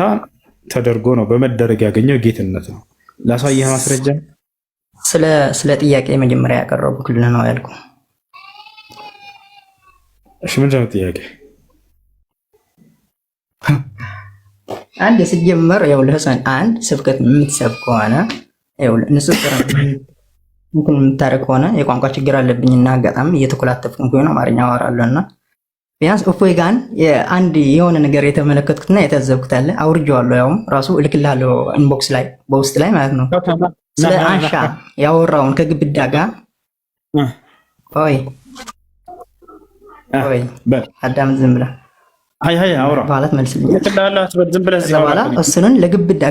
[SPEAKER 1] ተደርጎ ነው በመደረግ ያገኘው ጌትነት ነው። ላሳየህ ማስረጃ።
[SPEAKER 8] ስለ ጥያቄ መጀመሪያ ያቀረብኩልህ ነው ያልኩህ።
[SPEAKER 1] እሺ ምንድን ነው ጥያቄ?
[SPEAKER 8] አንድ ሲጀመር ይኸውልህ ህፃን አንድ ስብከት የምትሰብክ ከሆነ ይኸውልህ ንጽጽር እንትን የምታደርግ ከሆነ የቋንቋ ችግር አለብኝና አጋጣሚ እየተኮላተፍኩኝ ከሆነ አማርኛ አወራለሁና ቢያንስ እፎይ ጋር አንድ የሆነ ነገር የተመለከትኩትና የታዘብኩት አለ አውርጄዋለሁ። ያውም ራሱ እልክልሃለሁ ኢንቦክስ ላይ በውስጥ ላይ ማለት ነው። ስለ አንሻ ያወራውን ከግብዳ ጋር ወይ አዳምጥ ዝም ብለህ
[SPEAKER 1] አውራ
[SPEAKER 8] ማለት መልስልኛል። በኋላ እሱንን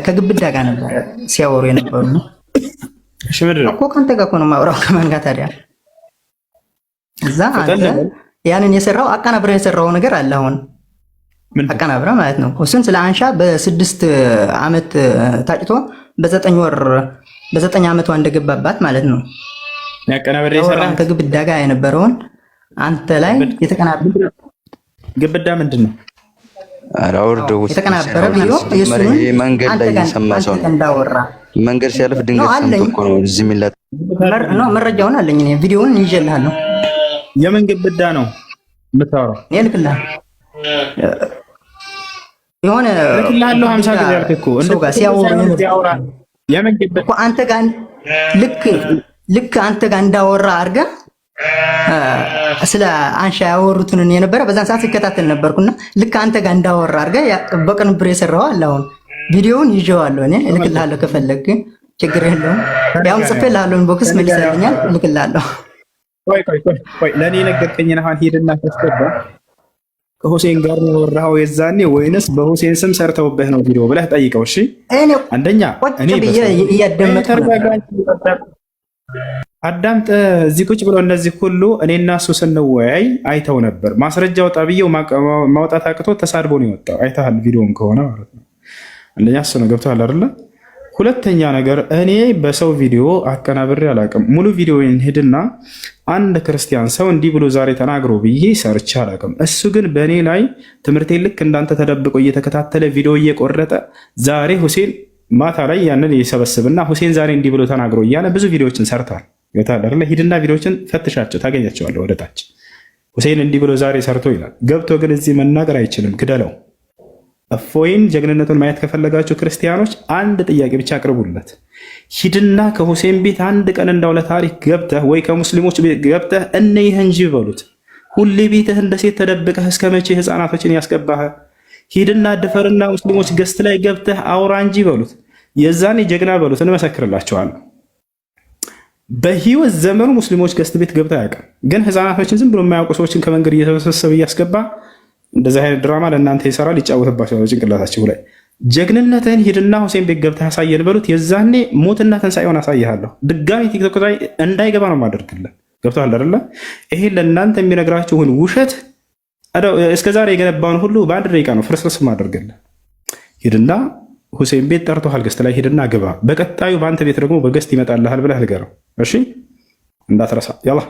[SPEAKER 8] ከግብዳ ጋር ነበር ሲያወሩ የነበሩ እኮ ከአንተ ጋር እኮ ነው የማወራው። ከማን ጋር ታዲያ? እዛ አንተ ያንን የሰራው አቀናብረህ የሰራው ነገር አለ። አሁን አቀናብረህ ማለት ነው። እሱን ስለ አንሻ በ6 ዓመት ታጭቶ በ9 ዓመቷ እንደገባባት ማለት ነው።
[SPEAKER 1] ያቀናብረህ የሰራው
[SPEAKER 8] ከግብዳ ጋር የነበረውን አንተ ላይ የተቀናበረ
[SPEAKER 1] ግብዳ ምንድን ነው?
[SPEAKER 8] የተቀናበረ ቪዲዮ
[SPEAKER 3] መንገድ ላይ የሰማ ሰው እንዳወራ መንገድ ሲያልፍ ድንገት ሰምቶ እኮ ነው እዚህ የሚላት
[SPEAKER 8] ነው። መረጃውን አለኝ እኔ ቪዲዮውን ይዤልሃለሁ።
[SPEAKER 1] የምን ግብዳ ነው የምታወራው?
[SPEAKER 8] እኔ ልክልሃለሁ የሆነ
[SPEAKER 1] ልክልሃለሁ 50 ጊዜ ያልክ እኮ
[SPEAKER 8] ሰው ጋር ሲያወራ
[SPEAKER 1] የምን ግብዳ
[SPEAKER 8] እኮ አንተ ጋር ልክ አንተ ጋር እንዳወራ አድርገህ ስለ አንሻ ያወሩትን የነበረ በዛን ሰዓት ሲከታተል ነበርኩና ልክ አንተ ጋር እንዳወራ አድርገህ በቅንብር የሰራው አለ። አሁን ቪዲዮውን ይዤዋለሁ እኔ እልክልሃለሁ። ከፈለግ ችግር የለውም። ያው ጽፌልሃለሁ ኢንቦክስ መልሰልኛል። እልክልሃለሁ።
[SPEAKER 1] ቆይ ለእኔ ነገርከኝን አሁን ሂድና ተስተባ ከሁሴን ጋር ነው ያወራኸው የዛኔ ወይንስ በሁሴን ስም ሰርተውብህ ነው ቪዲዮ ብለህ ጠይቀው። እሺ አንደኛ እኔ አዳምጥ። እዚህ ቁጭ ብሎ እነዚህ ሁሉ እኔና እሱ ስንወያይ አይተው ነበር። ማስረጃ ወጣ ብዬው ማውጣት አቅቶ ተሳድቦ ነው የወጣው። አይተሃል ቪዲዮም ከሆነ ማለት ነው። አንደኛ እሱ ነው። ገብቶሃል አይደለ? ሁለተኛ ነገር እኔ በሰው ቪዲዮ አቀናብሬ አላውቅም። ሙሉ ቪዲዮን ሄድና አንድ ክርስቲያን ሰው እንዲህ ብሎ ዛሬ ተናግሮ ብዬ ሰርቼ አላውቅም። እሱ ግን በእኔ ላይ ትምህርቴን ልክ እንዳንተ ተደብቆ እየተከታተለ ቪዲዮ እየቆረጠ ዛሬ ሁሴን ማታ ላይ ያንን እየሰበስብና ሁሴን ዛሬ እንዲህ ብሎ ተናግሮ እያለ ብዙ ቪዲዮዎችን ሰርቷል። ይወታል ሂድና ቪዲዮዎችን ፈትሻቸው ታገኛቸዋለህ። ወደታች ሁሴን እንዲህ ብሎ ዛሬ ሰርቶ ይላል። ገብቶ ግን እዚህ መናገር አይችልም። ግደለው። እፎይን ጀግንነቱን ማየት ከፈለጋችሁ ክርስቲያኖች አንድ ጥያቄ ብቻ አቅርቡለት። ሂድና ከሁሴን ቤት አንድ ቀን እንዳው ለታሪክ ገብተህ ወይ ከሙስሊሞች ቤት ገብተህ እነይህ እንጂ በሉት። ሁሌ ቤትህ እንደ ሴት ተደብቀህ እስከ መቼ ህፃናቶችን ያስገባህ? ሂድና ድፈርና ሙስሊሞች ገስት ላይ ገብተህ አውራ እንጂ በሉት። የዛኔ ጀግና በሉት። እንመሰክርላቸዋለን። በህይወት ዘመኑ ሙስሊሞች ገስት ቤት ገብተህ አያውቅም። ግን ህፃናቶችን ዝም ብሎ የማያውቁ ሰዎችን ከመንገድ እየተሰበሰበ እያስገባ እንደዚህ አይነት ድራማ ለእናንተ ይሰራል፣ ይጫወትባቸዋል ጭንቅላታችሁ ላይ። ጀግንነትህን ሂድና ሁሴን ቤት ገብተህ ያሳየን በሉት። የዛኔ ሞትና ትንሣኤውን አሳይሃለሁ። ድጋሚ ቲክቶክ ላይ እንዳይገባ ነው የማደርግልህ። ገብቶሃል አይደለ? ይሄን ለእናንተ የሚነግራችሁን ውሸት እስከዛሬ የገነባውን ሁሉ በአንድ ደቂቃ ነው ፍርስርስ ማደርግልህ። ሂድና ሁሴን ቤት ጠርቶሃል፣ ገስት ላይ ሂድና ግባ። በቀጣዩ በአንተ ቤት ደግሞ በገስት ይመጣልሃል ብለህ ንገረው። እሺ እንዳትረሳ። ያላ